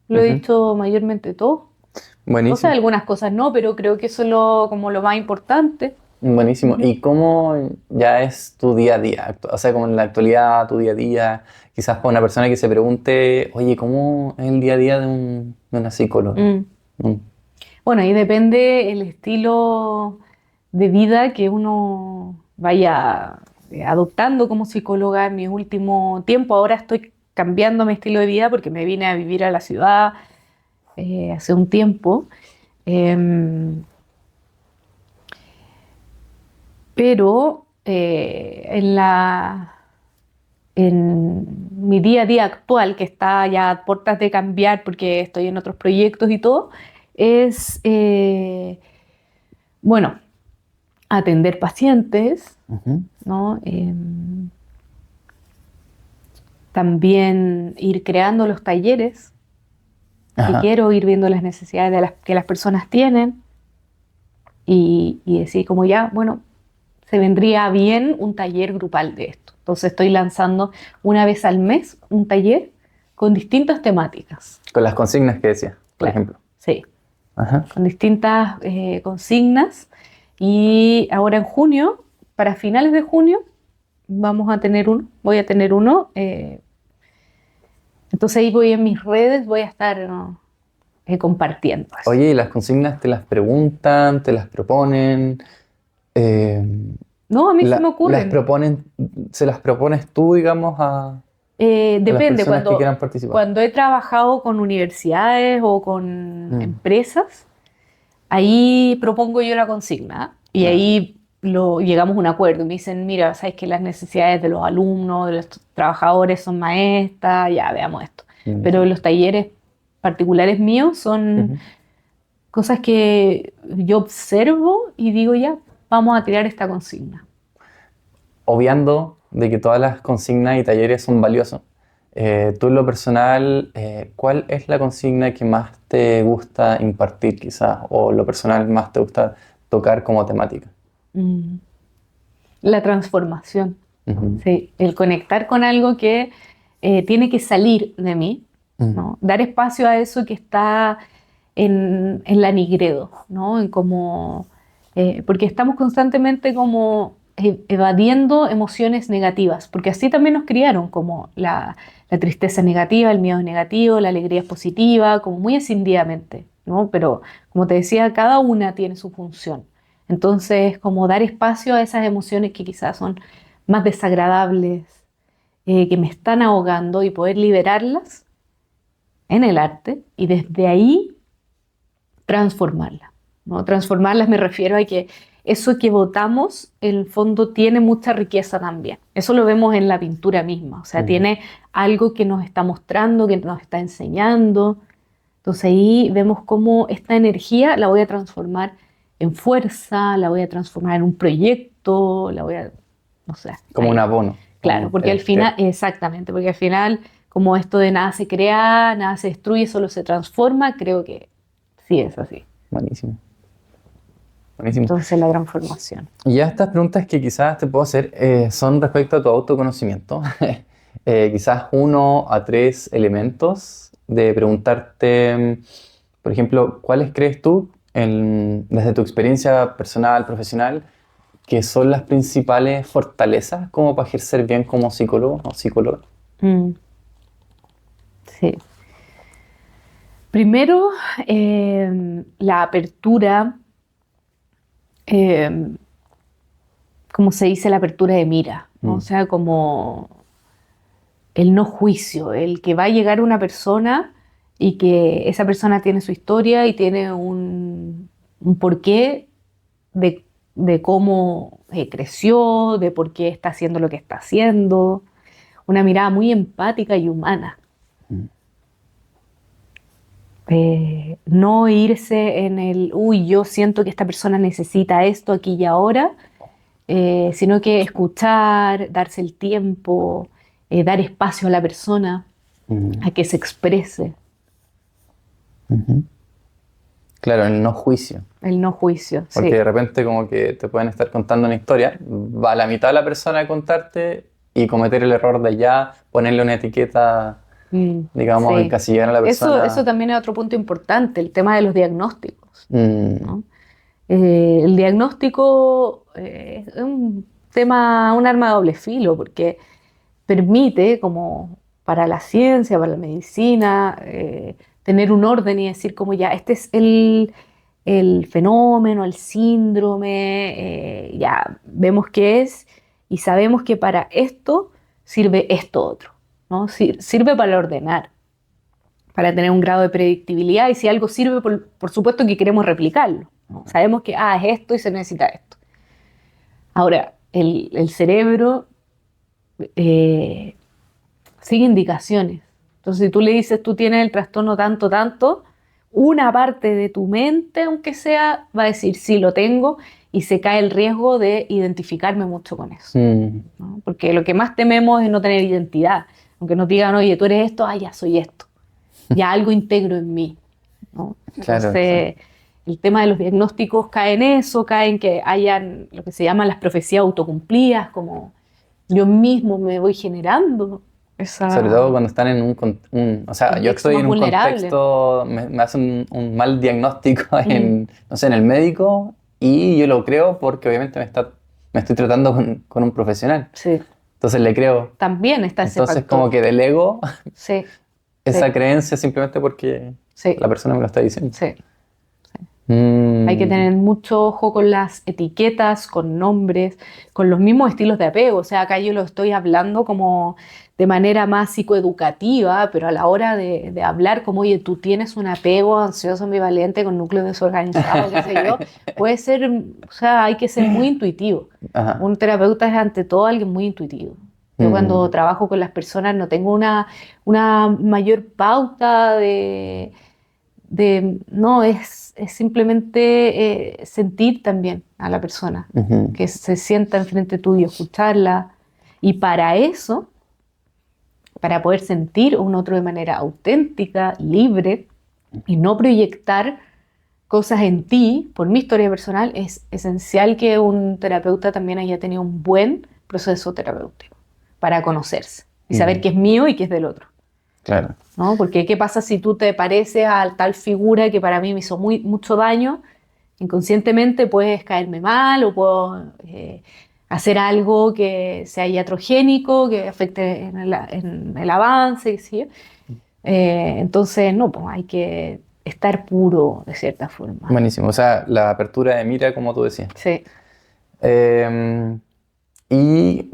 lo he Ujú. dicho mayormente todo. O sea, Buenísimo. algunas cosas no, pero creo que eso es como lo más importante. Buenísimo. Ujú. ¿Y cómo ya es tu día a día? O sea, como en la actualidad, tu día a día, quizás para una persona que se pregunte, oye, ¿cómo es el día a día de una psicóloga? Mm. Mm. Bueno, ahí depende el estilo de vida que uno vaya adoptando como psicóloga en mi último tiempo. Ahora estoy cambiando mi estilo de vida porque me vine a vivir a la ciudad hace un tiempo. Em, pero en mi día a día actual, que está ya a puertas de cambiar porque estoy en otros proyectos y todo, es, bueno, atender pacientes, Ujú. ¿no? También ir creando los talleres que Ajá. quiero, ir viendo las necesidades que las personas tienen y decir como ya, bueno, se vendría bien un taller grupal de esto. Entonces estoy lanzando una vez al mes un taller con distintas temáticas, Con las consignas que decía, por claro, ejemplo. sí, Ajá. con distintas consignas. Y ahora en junio, para finales de junio, voy a tener uno. Entonces ahí voy en mis redes, voy a estar ¿no? Compartiendo eso. Oye, ¿y las consignas te las preguntan, te las proponen? Eh, No, a mí se me las ocurren. proponen, ¿se las propones tú, digamos, a las Depende, personas que quieran participar? cuando he trabajado con universidades o con Mm. empresas, ahí propongo yo la consigna y Ah, ahí llegamos a un acuerdo. Me dicen, mira, sabes que las necesidades de los alumnos, de los trabajadores son maestras, ya veamos esto. Pero buenísimo. los talleres particulares míos son Ujú. cosas que yo observo y digo, ya, vamos a tirar esta consigna. Obviando de que todas las consignas y talleres son valiosos. Tú en lo personal, ¿cuál es la consigna que más te gusta impartir quizás? O lo personal más te gusta tocar como temática. Mm. La transformación, Ujú. sí, el conectar con algo que tiene que salir de mí, Mm. ¿no? Dar espacio a eso que está en la nigredo, ¿no? Porque estamos constantemente como evadiendo emociones negativas, porque así también nos criaron, como la tristeza es negativa, el miedo es negativo, la alegría es positiva, como muy escindidamente, ¿no? Pero como te decía, cada una tiene su función. Entonces, como dar espacio a esas emociones que quizás son más desagradables, que me están ahogando y poder liberarlas en el arte y desde ahí transformarlas, ¿no? Transformarlas me refiero a que eso que votamos, en el fondo, tiene mucha riqueza también. Eso lo vemos en la pintura misma, o sea, Ujú. tiene algo que nos está mostrando, que nos está enseñando. Entonces ahí vemos cómo esta energía la voy a transformar en fuerza, la voy a transformar en un proyecto, no sé, Como un ahí. abono, Claro, como porque al final, exactamente, porque al final, como esto de nada se crea, nada se destruye, solo se transforma, creo que sí es así. buenísimo, buenísimo. Entonces la transformación. Y ya estas preguntas que quizás te puedo hacer son respecto a tu autoconocimiento. Quizás uno a tres elementos de preguntarte, por ejemplo, ¿cuáles crees tú, desde tu experiencia personal, profesional, que son las principales fortalezas como para ejercer bien como psicólogo o psicóloga? Mm, sí. Primero, la apertura, eh, como se dice, la apertura de mira, ¿no? O Mm. sea, como el no juicio, el que va a llegar una persona y que esa persona tiene su historia y tiene un porqué de cómo creció, de por qué está haciendo lo que está haciendo. una mirada muy empática y humana. No irse en el, uy, yo siento que esta persona necesita esto aquí y ahora, sino que escuchar, darse el tiempo, dar espacio a la persona, a que se exprese, Ujú. Claro, el no juicio. el no juicio. Porque Sí. de repente como que te pueden estar contando una historia, va a la mitad de la persona a contarte y cometer el error de ya ponerle una etiqueta, digamos, Sí. encasillar a la Eso persona. también es otro punto importante, el tema de los diagnósticos, Mm, ¿no? El diagnóstico es un tema, un arma de doble filo, porque permite, como para la ciencia, para la medicina, tener un orden y decir como ya, este es el fenómeno, el síndrome, ya vemos qué es y sabemos que para esto sirve esto otro, ¿no? Sirve para ordenar, para tener un grado de predictibilidad y si algo sirve, por supuesto que queremos replicarlo, ¿no? Sabemos que es esto y se necesita esto. Ahora, el cerebro eh, sigue indicaciones. Entonces, si tú le dices, tú tienes el trastorno tanto, tanto, una parte de tu mente, aunque sea, va a decir, sí, lo tengo, y se cae el riesgo de identificarme mucho con eso, mm, ¿no? Porque lo que más tememos es no tener identidad. Aunque nos digan, oye, tú eres esto, ya soy esto. Ya algo integro en mí, ¿no? claro, exacto. Entonces, el tema de los diagnósticos cae en eso, cae en que hayan lo que se llaman las profecías autocumplidas, como yo mismo me voy generando Sobre todo esa cuando están en o sea, yo contexto estoy más en un vulnerable. contexto, me hacen un mal diagnóstico Mm, no sé, en el médico y yo lo creo porque obviamente me estoy tratando con un profesional. sí, Entonces le creo. también está ese Entonces como factor. que delego Sí, esa sí, creencia simplemente porque sí, la persona me lo está diciendo. sí. Hay que Mm, tener mucho ojo con las etiquetas, con nombres, con los mismos estilos de apego. O sea, acá yo lo estoy hablando como de manera más psicoeducativa, pero a la hora de hablar como, oye, tú tienes un apego ansioso ambivalente con núcleo desorganizado, qué sé yo, puede ser, o sea, hay que ser muy intuitivo. ajá. Un terapeuta es ante todo alguien muy intuitivo. Yo cuando Mm, trabajo con las personas no tengo una mayor pauta no, es simplemente sentir también a la persona, ujú, que se sienta enfrente tuyo, escucharla. Y para eso, para poder sentir un otro de manera auténtica, libre, y no proyectar cosas en ti, por mi historia personal, es esencial que un terapeuta también haya tenido un buen proceso terapéutico para conocerse y saber mm, qué es mío y qué es del otro. claro. ¿No? Porque ¿qué pasa si tú te pareces a tal figura que para mí me hizo mucho daño? Inconscientemente puedes caerme mal o puedo hacer algo que sea iatrogénico, que afecte en el avance, qué sé yo. Entonces, no, pues hay que estar puro de cierta forma. Buenísimo. O sea, la apertura de mira, como tú decías. Sí. Eh, y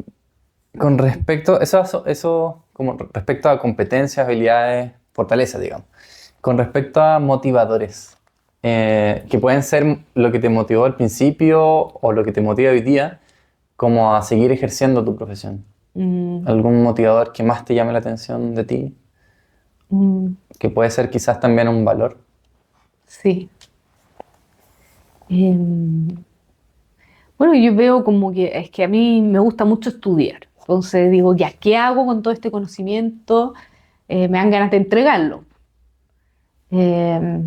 con respecto, eso como respecto a competencias, habilidades, fortalezas, digamos. Con respecto a motivadores, que pueden ser lo que te motivó al principio o lo que te motiva hoy día, como a seguir ejerciendo tu profesión. Mm, ¿Algún motivador que más te llame la atención de ti? mm, Que puede ser quizás también un valor. sí. Em, Bueno, yo veo como que es que a mí me gusta mucho estudiar. Entonces digo, ya, ¿qué hago con todo este conocimiento? Me dan ganas de entregarlo. Eh,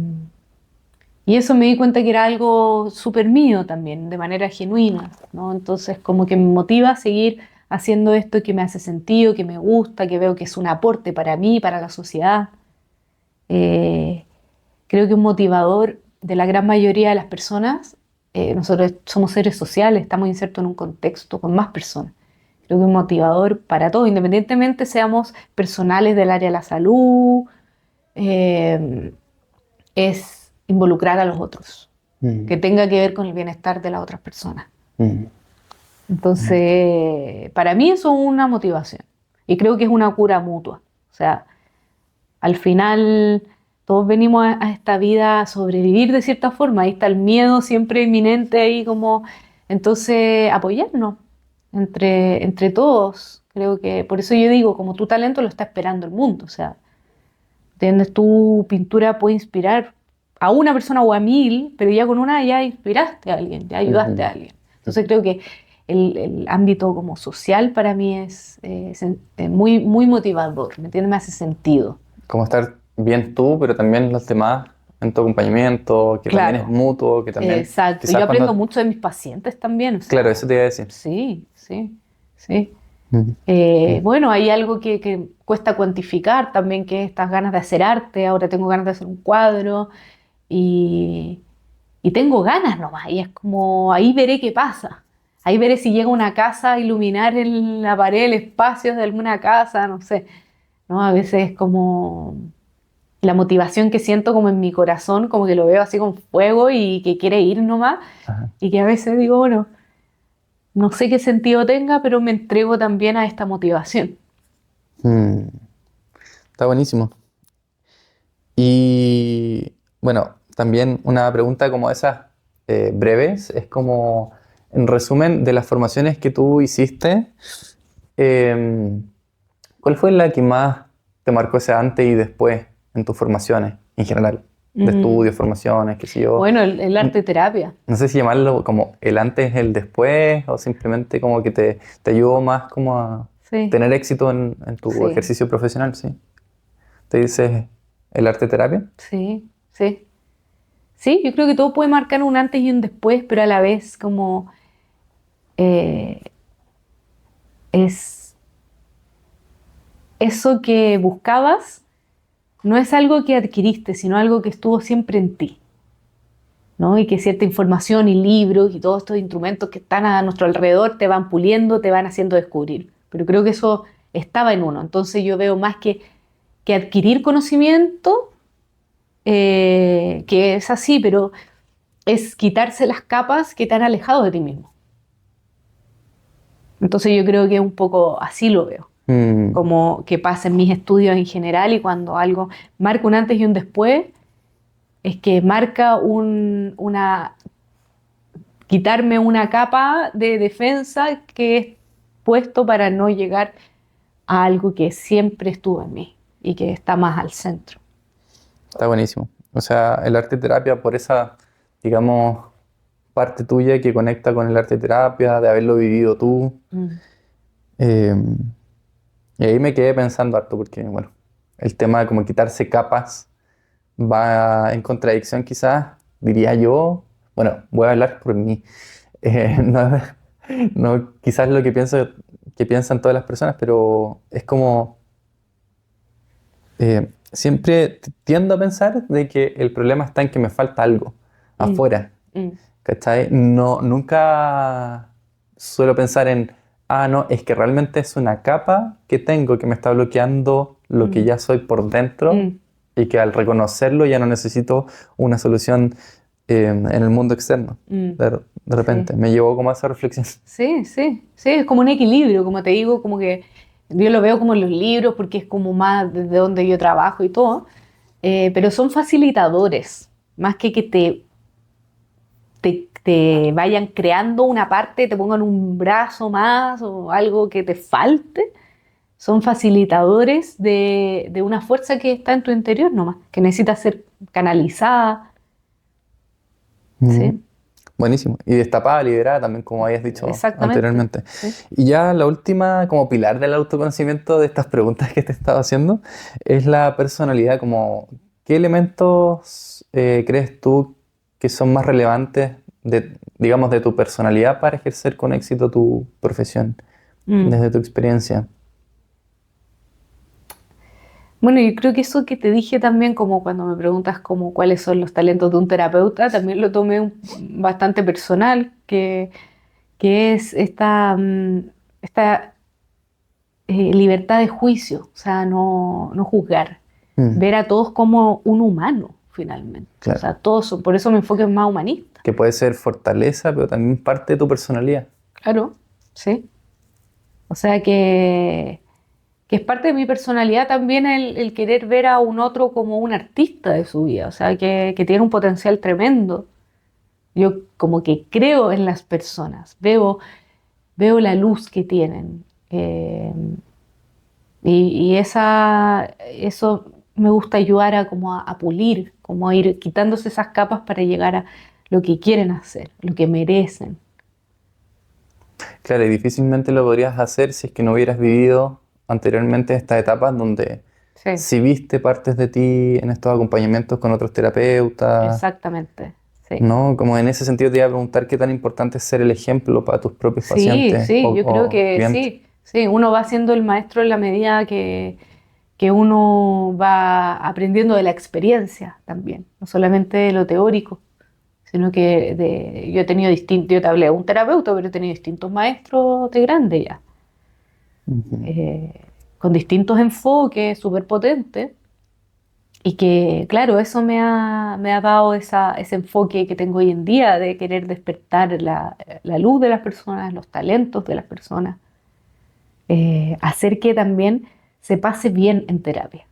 y eso me di cuenta que era algo súper mío también, de manera genuina, ¿no? Entonces como que me motiva a seguir haciendo esto que me hace sentido, que me gusta, que veo que es un aporte para mí, para la sociedad. Eh, Creo que un motivador de la gran mayoría de las personas, nosotros somos seres sociales, estamos insertos en un contexto con más personas. Creo que un motivador para todos, independientemente seamos personales del área de la salud, eh, es involucrar a los otros, Mm, que tenga que ver con el bienestar de las otras personas. mm, Entonces, para mí eso es una motivación y creo que es una cura mutua. O sea, al final todos venimos a esta vida a sobrevivir de cierta forma, ahí está el miedo siempre inminente ahí como, entonces apoyarnos entre todos, Creo que, por eso yo digo, como tu talento lo está esperando el mundo, o sea, ¿entiendes? Tu pintura puede inspirar a una persona o a 1000, pero ya con una ya inspiraste a alguien, ya ayudaste a alguien. Entonces creo que el ámbito como social para mí es muy, muy motivador, ¿me entiendes? Me hace sentido. Como estar bien tú, pero también los demás en tu acompañamiento, que también es Claro, mutuo, que también exacto. quizás Yo aprendo cuando... mucho de mis pacientes también, o Claro, sea, eso te iba a decir. sí, sí, sí. Ujú. Bueno, hay algo que cuesta cuantificar también, que es estas ganas de hacer arte. Ahora tengo ganas de hacer un cuadro y, y tengo ganas nomás. Y es como, ahí veré qué pasa. Ahí veré si llega una casa a iluminar en la pared el espacio de alguna casa, no sé. ¿No? A veces es como la motivación que siento como en mi corazón, como que lo veo así con fuego y que quiere ir nomás. Ajá. Y que a veces digo, bueno, no sé qué sentido tenga, pero me entrego también a esta motivación. Mm, está buenísimo. Y bueno, también una pregunta como esas breves, es como, en resumen, de las formaciones que tú hiciste, em, ¿cuál fue la que más te marcó ese antes y después en tus formaciones en general? De Mm, estudios, formaciones, qué sé yo. Bueno, el N- arte terapia. No sé si llamarlo como el antes, el después, o simplemente como que te ayudó más como a Sí, tener éxito en tu sí, ejercicio profesional, ¿sí? ¿Te dices el arte terapia? sí, sí. Sí, yo creo que todo puede marcar un antes y un después, pero a la vez como eh, es eso que buscabas, no es algo que adquiriste, sino algo que estuvo siempre en ti, ¿no? Y que cierta información y libros y todos estos instrumentos que están a nuestro alrededor te van puliendo, te van haciendo descubrir. Pero creo que eso estaba en uno. Entonces yo veo más que adquirir conocimiento, que es así, pero es quitarse las capas que te han alejado de ti mismo. Entonces yo creo que un poco así lo veo, Mm, como que pasa en mis estudios en general y cuando algo marca un antes y un después, es que marca quitarme una capa de defensa que es puesto para no llegar a algo que siempre estuvo en mí y que está más al centro. está buenísimo. O sea, el arte terapia por esa, digamos, parte tuya que conecta con el arte terapia, de haberlo vivido tú. Mm, Eh, y ahí me quedé pensando harto porque, bueno, el tema de como quitarse capas va en contradicción quizás, diría yo. Bueno, voy a hablar por mí. No, no quizás lo que pienso, que piensan todas las personas, pero es como siempre tiendo a pensar de que el problema está en que me falta algo mm, afuera, mm, ¿cachai? No, nunca suelo pensar en, ah, no, es que realmente es una capa que tengo que me está bloqueando lo que mm, ya soy por dentro mm, y que al reconocerlo ya no necesito una solución en el mundo externo. mm. De Sí. repente, me llevó como a esa reflexión. Sí, sí, sí, es como un equilibrio, como te digo, como que yo lo veo como en los libros porque es como más desde donde yo trabajo y todo, pero son facilitadores, más que te vayan creando una parte, te pongan un brazo más o algo que te falte, son facilitadores de una fuerza que está en tu interior nomás, que necesita ser canalizada, Mm. ¿sí? Buenísimo. Y destapada, liberada también, como habías dicho Exactamente, anteriormente. ¿sí? Y ya la última, como pilar del autoconocimiento de estas preguntas que te estaba haciendo, es la personalidad. Como, ¿qué elementos crees tú que son más relevantes de, digamos, de tu personalidad para ejercer con éxito tu profesión, Mm. desde tu experiencia? Bueno, yo creo que eso que te dije también, como cuando me preguntas como cuáles son los talentos de un terapeuta, también lo tomé bastante personal, que es esta libertad de juicio, o sea, no juzgar, Mm, ver a todos como un humano, finalmente. O claro. sea, todos, por eso mi enfoque es más humanista. Que puede ser fortaleza, pero también parte de tu personalidad. Claro, sí. O sea que es parte de mi personalidad también el querer ver a un otro como un artista de su vida, o sea, que tiene un potencial tremendo. Yo como que creo en las personas, veo la luz que tienen Eh, eso me gusta ayudar a, como a pulir, como a ir quitándose esas capas para llegar a lo que quieren hacer, lo que merecen. Claro, y difícilmente lo podrías hacer si es que no hubieras vivido anteriormente estas etapas donde Sí, si viste partes de ti en estos acompañamientos con otros terapeutas, exactamente. Sí. ¿no? Como en ese sentido te iba a preguntar qué tan importante es ser el ejemplo para tus propios Sí, pacientes sí, yo creo o que clientes. sí, sí, uno va siendo el maestro en la medida que uno va aprendiendo de la experiencia también, no solamente de lo teórico, sino que yo he tenido distintos, yo te hablé de un terapeuta, pero he tenido distintos maestros de grande ya, Ujú. eh, con distintos enfoques súper potentes, y que, claro, eso me ha dado ese enfoque que tengo hoy en día de querer despertar la luz de las personas, los talentos de las personas, hacer que también se pase bien en terapia.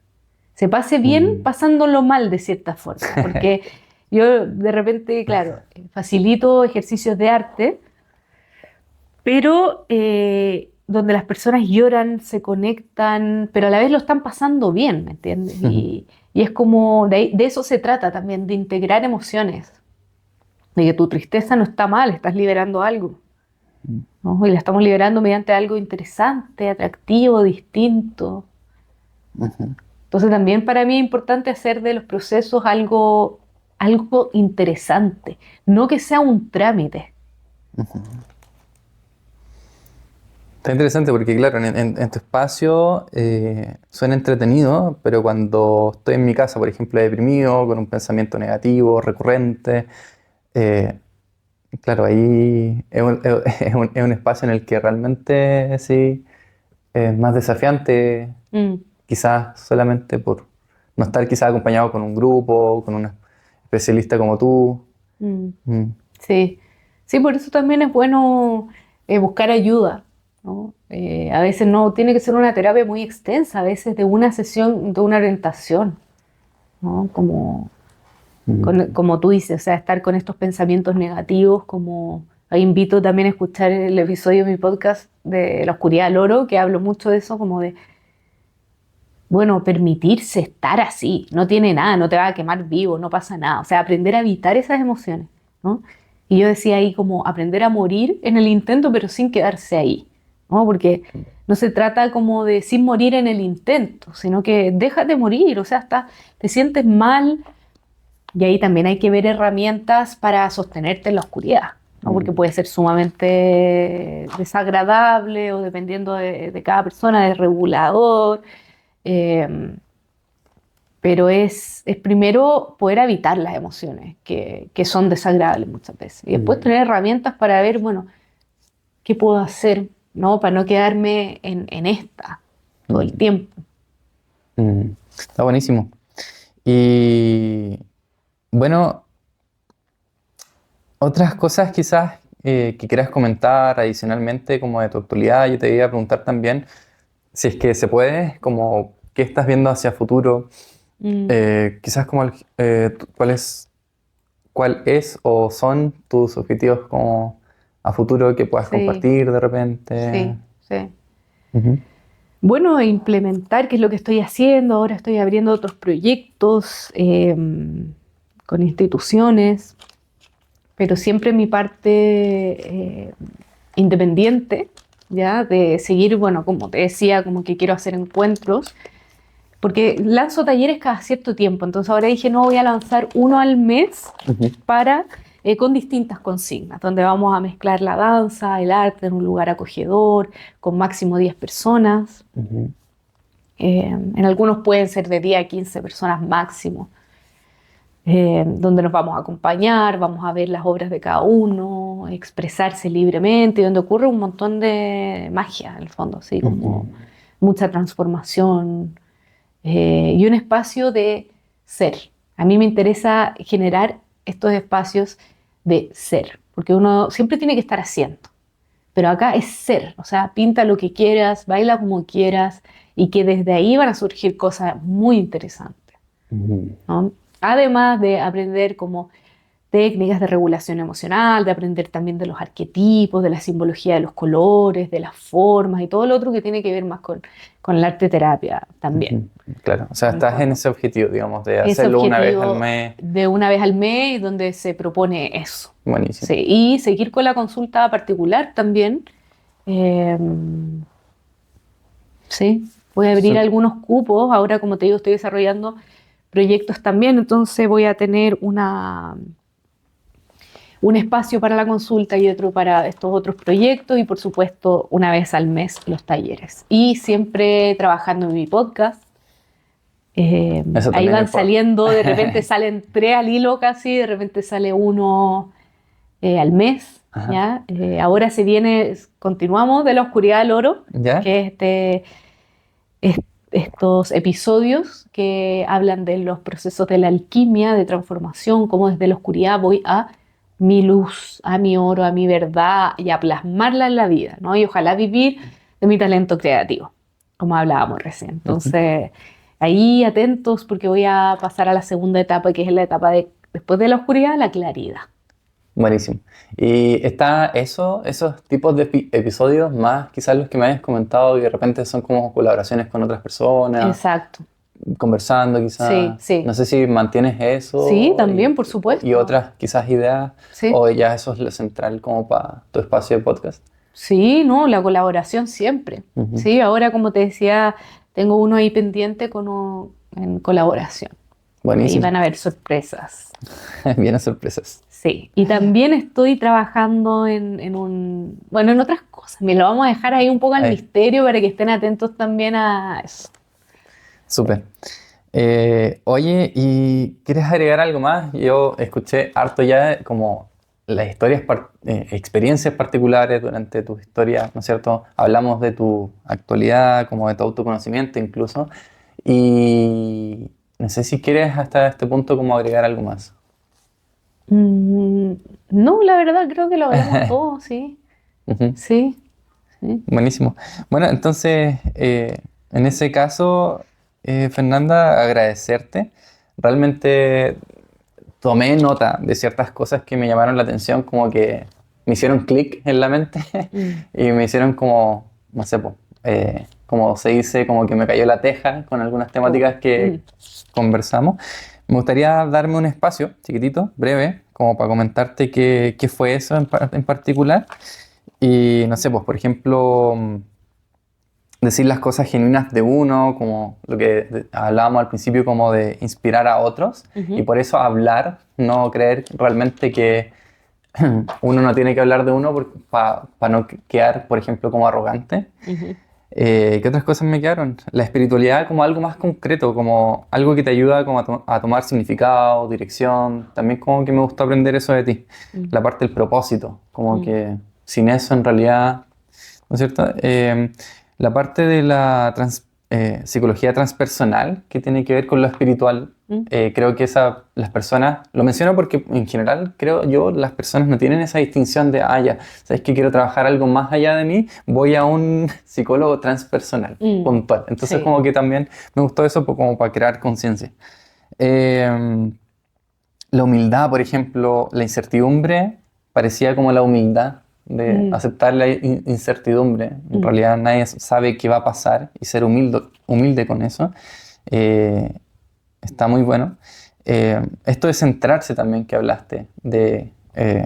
Se pase bien Mm. pasándolo mal de cierta forma, porque yo de repente, claro, facilito ejercicios de arte, pero donde las personas lloran, se conectan, pero a la vez lo están pasando bien, ¿me entiendes? Y es como, de eso se trata también, de integrar emociones, de que tu tristeza no está mal, estás liberando algo, ¿no? Y la estamos liberando mediante algo interesante, atractivo, distinto. Ujú. Entonces también para mí es importante hacer de los procesos algo interesante, no que sea un trámite. Está interesante porque, claro, en tu espacio suena entretenido, pero cuando estoy en mi casa, por ejemplo, deprimido, con un pensamiento negativo, recurrente, eh, claro, ahí es un espacio en el que realmente sí es más desafiante, Mm, quizás solamente por no estar quizás acompañado con un grupo, con un especialista como tú. mm. Mm, Sí, sí, por eso también es bueno buscar ayuda, ¿no? A veces no tiene que ser una terapia muy extensa, a veces de una sesión, de una orientación, ¿no? mm, Como tú dices, o sea, estar con estos pensamientos negativos, como ahí invito también a escuchar el episodio de mi podcast de La oscuridad del oro, que hablo mucho de eso, como de, bueno, permitirse estar así, no tiene nada, no te va a quemar vivo, no pasa nada, o sea, aprender a evitar esas emociones, ¿no? Y yo decía ahí como aprender a morir en el intento, pero sin quedarse ahí, ¿no? Porque no se trata como de sin morir en el intento, sino que déjate morir, o sea, te sientes mal, y ahí también hay que ver herramientas para sostenerte en la oscuridad, ¿no? Porque mm. puede ser sumamente desagradable o dependiendo de cada persona, de regulador. eh, pero es primero poder evitar las emociones que son desagradables muchas veces. Y después Mm, tener herramientas para ver, bueno, qué puedo hacer, ¿no? Para no quedarme en esta todo el mm, tiempo. Está buenísimo. Y bueno, otras cosas quizás que quieras comentar adicionalmente como de tu actualidad, yo te iba a preguntar también si es que se puede, como qué estás viendo hacia futuro, Mm, quizás como cuál es o son tus objetivos como a futuro que puedas sí, compartir de repente. sí, sí. Ujú, Bueno, implementar, qué es lo que estoy haciendo. Ahora estoy abriendo otros proyectos con instituciones, pero siempre mi parte independiente, ¿ya? De seguir, bueno, como te decía, como que quiero hacer encuentros, porque lanzo talleres cada cierto tiempo, entonces ahora dije, no, voy a lanzar uno al mes ujú, para, con distintas consignas, donde vamos a mezclar la danza, el arte en un lugar acogedor, con máximo 10 personas. ujú, En algunos pueden ser de 10 a 15 personas máximo, donde nos vamos a acompañar, vamos a ver las obras de cada uno, expresarse libremente, y donde ocurre un montón de magia, en el fondo, así como ujú, mucha transformación y un espacio de ser. A mí me interesa generar estos espacios de ser, porque uno siempre tiene que estar haciendo, pero acá es ser, o sea, pinta lo que quieras, baila como quieras, y que desde ahí van a surgir cosas muy interesantes, ujú, ¿no? Además de aprender como técnicas de regulación emocional, de aprender también de los arquetipos, de la simbología de los colores, de las formas y todo lo otro que tiene que ver más con la arte terapia también. Claro, o sea, En el estás en fondo. ese objetivo, digamos, de Ese hacerlo una vez al objetivo mes. de una vez al mes donde se propone eso. Buenísimo. Sí, y seguir con la consulta particular también. Eh, sí, voy a abrir Sup- algunos cupos. Ahora, como te digo, estoy desarrollando proyectos también, entonces voy a tener un espacio para la consulta y otro para estos otros proyectos y por supuesto una vez al mes los talleres. Y siempre trabajando en mi podcast. Eso Ahí también van es importante. saliendo, de repente salen 3 al hilo casi, de repente sale uno al mes, Ajá. ¿ya? Ahora se viene, continuamos de la oscuridad al oro, ¿Ya? que es estos episodios que hablan de los procesos de la alquimia, de transformación, cómo desde la oscuridad voy a mi luz, a mi oro, a mi verdad y a plasmarla en la vida, ¿no? Y ojalá vivir de mi talento creativo, como hablábamos recién. Ujú. Entonces, ahí atentos porque voy a pasar a la segunda etapa, que es la etapa de, después de la oscuridad, la claridad. Buenísimo. Y está esos tipos de episodios, más quizás los que me habías comentado y de repente son como colaboraciones con otras personas, Exacto. conversando Sí, quizás. sí. No sé si mantienes Sí, eso también, por y supuesto. otras quizás ideas, Sí. o ya eso es lo central como para tu espacio de podcast. Sí, no, la colaboración siempre. Ujú. Sí, ahora como te decía, tengo uno ahí pendiente en colaboración. Ahí Buenísimo. van a haber sorpresas. Vienen sorpresas. Sí, y también estoy trabajando bueno, en otras cosas. Me lo vamos a dejar ahí un poco al Ahí, misterio para que estén atentos también a eso. súper. Oye, ¿y quieres agregar algo más? Yo escuché harto ya como las historias, experiencias particulares durante tu historia, ¿no es cierto? Hablamos de tu actualidad, como de tu autoconocimiento incluso. Y no sé si quieres hasta este punto como agregar algo más. Mm, no, la verdad creo que lo hablamos todo, sí. Ujú. Sí, sí. Buenísimo. Bueno, entonces, en ese caso, Fernanda, agradecerte. Realmente tomé nota de ciertas cosas que me llamaron la atención, como que me hicieron clic en la mente Mm, y me hicieron como, no sé, como se dice, como que me cayó la teja con algunas qué bueno. temáticas que conversamos. Me gustaría darme un espacio chiquitito, breve, como para comentarte qué fue eso en particular. Y no sé, pues por ejemplo, decir las cosas genuinas de uno, como lo que hablábamos al principio, como de inspirar a otros, y Ujú, por eso hablar, no creer realmente que uno no tiene que hablar de uno para no quedar, por ejemplo, como arrogante. ujú, ¿Qué otras cosas me quedaron? La espiritualidad como algo más concreto, como algo que te ayuda como a tomar significado, dirección. También como que me gustó aprender eso de ti. mm, La parte del propósito, como mm, que sin eso en realidad, ¿no es cierto? La parte de la psicología transpersonal, que tiene que ver con lo espiritual, mm. creo que las personas, lo menciono porque en general creo yo, las personas no tienen esa distinción de, ya, sabes que quiero trabajar algo más allá de mí, voy a un psicólogo transpersonal, Mm, puntual. Entonces sí. como que también me gustó eso como para crear conciencia. Eh, la humildad, por ejemplo, la incertidumbre parecía como la humildad de Mm, aceptar la incertidumbre. En mm, realidad nadie sabe qué va a pasar y ser humilde con eso eh, está muy bueno. Esto de centrarse también que hablaste, de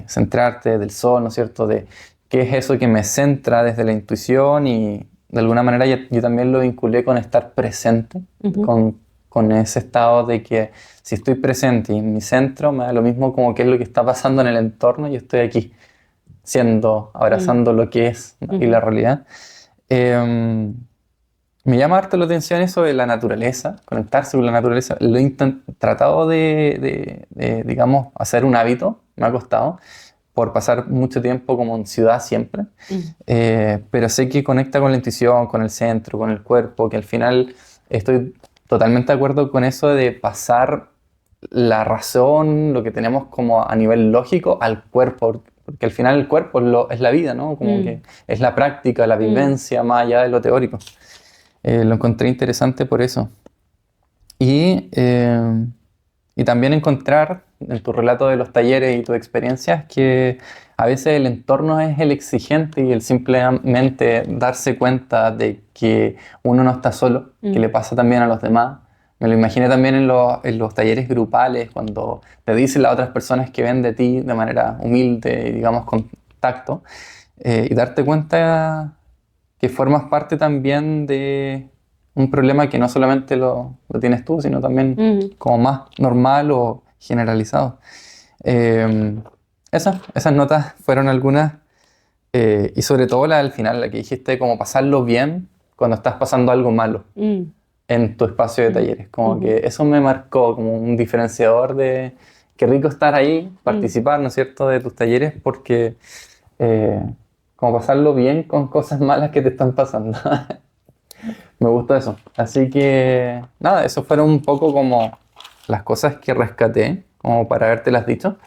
centrarte del sol, ¿no es cierto? De qué es eso que me centra desde la intuición y de alguna manera yo también lo vinculé con estar presente, ujú, con ese estado de que si estoy presente y en mi centro, me da lo mismo como qué es lo que está pasando en el entorno, yo estoy aquí, siendo, mm, abrazando lo que es, ¿no? Y la ujú, realidad. Me llama harto la atención eso de la naturaleza, conectarse con la naturaleza. Lo he tratado digamos, hacer un hábito, me ha costado, por pasar mucho tiempo como en ciudad siempre. mm, Pero sé que conecta con la intuición, con el centro, con el cuerpo, que al final estoy totalmente de acuerdo con eso de pasar la razón, lo que tenemos como a nivel lógico, al cuerpo, porque al final el cuerpo es la vida, ¿no? Como mm, que es la práctica, la mm, vivencia más allá de lo teórico. Lo encontré interesante por eso. Y, y también encontrar en tu relato de los talleres y tu experiencia es que a veces el entorno es el exigente y el simplemente darse cuenta de que uno no está solo, que le pasa también a los demás. Me lo imaginé también en los talleres grupales, cuando te dicen las otras personas que ven de ti de manera humilde y, digamos, con tacto, y darte cuenta que formas parte también de un problema que no solamente lo tienes tú, sino también como más normal o generalizado. Eh, esas notas fueron algunas, y sobre todo la del final, la que dijiste, como pasarlo bien cuando estás pasando algo malo en tu espacio de talleres. Como que eso me marcó como un diferenciador de qué rico estar ahí, participar, ¿no es cierto?, de tus talleres, porque como pasarlo bien con cosas malas que te están pasando. Me gustó eso. Así que, nada, eso fueron un poco como las cosas que rescaté, como para habértelas dicho.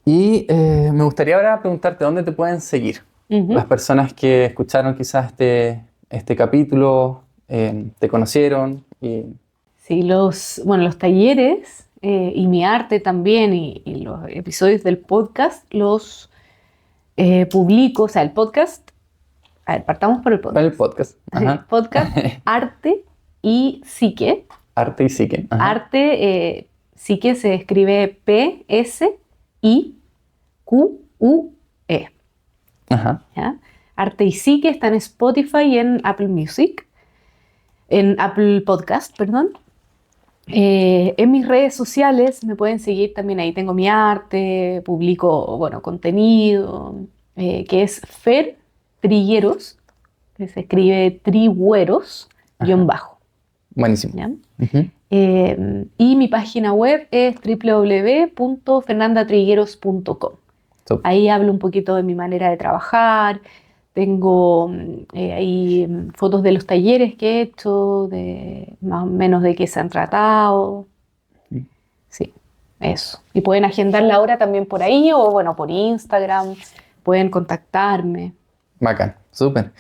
Y me gustaría ahora preguntarte dónde te pueden seguir las personas que escucharon quizás este capítulo, te conocieron y... Sí, los talleres y mi arte también y los episodios del podcast los publico, o sea, el podcast, a ver, partamos por el Para el podcast. podcast. Ajá. Podcast, arte y psique. Arte y psique. Ajá. Arte, psique se escribe P-S-I-Q-U-E. Ajá. ¿Ya? Arte y psique está en Spotify y en Apple Music, en Apple Podcast, perdón. En mis redes sociales me pueden seguir también, ahí tengo mi arte, publico, bueno, contenido, que es Fer Trigueros, que se escribe Trigüeros, guión bajo. Buenísimo. ¿Ya? Y mi página web es www.fernandatrigueros.com. Ahí hablo un poquito de mi manera de trabajar. Tengo ahí fotos de los talleres que he hecho, de más o menos de qué se han tratado. Sí, eso. Y pueden agendar la hora también por ahí o, bueno, por Instagram. Pueden contactarme. Bacán, súper.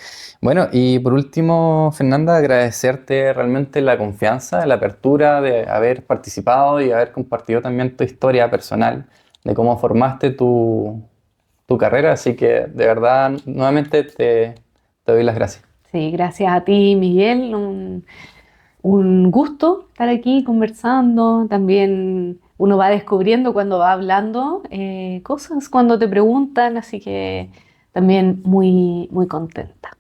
Bueno, y por último, Fernanda, agradecerte realmente la confianza, la apertura de haber participado y haber compartido también tu historia personal, de cómo formaste tu carrera. Así que, de verdad, nuevamente te doy las gracias. Sí, gracias a ti, Miguel. Un gusto estar aquí conversando. También uno va descubriendo cuando va hablando cosas, cuando te preguntan, así que también muy, muy contenta.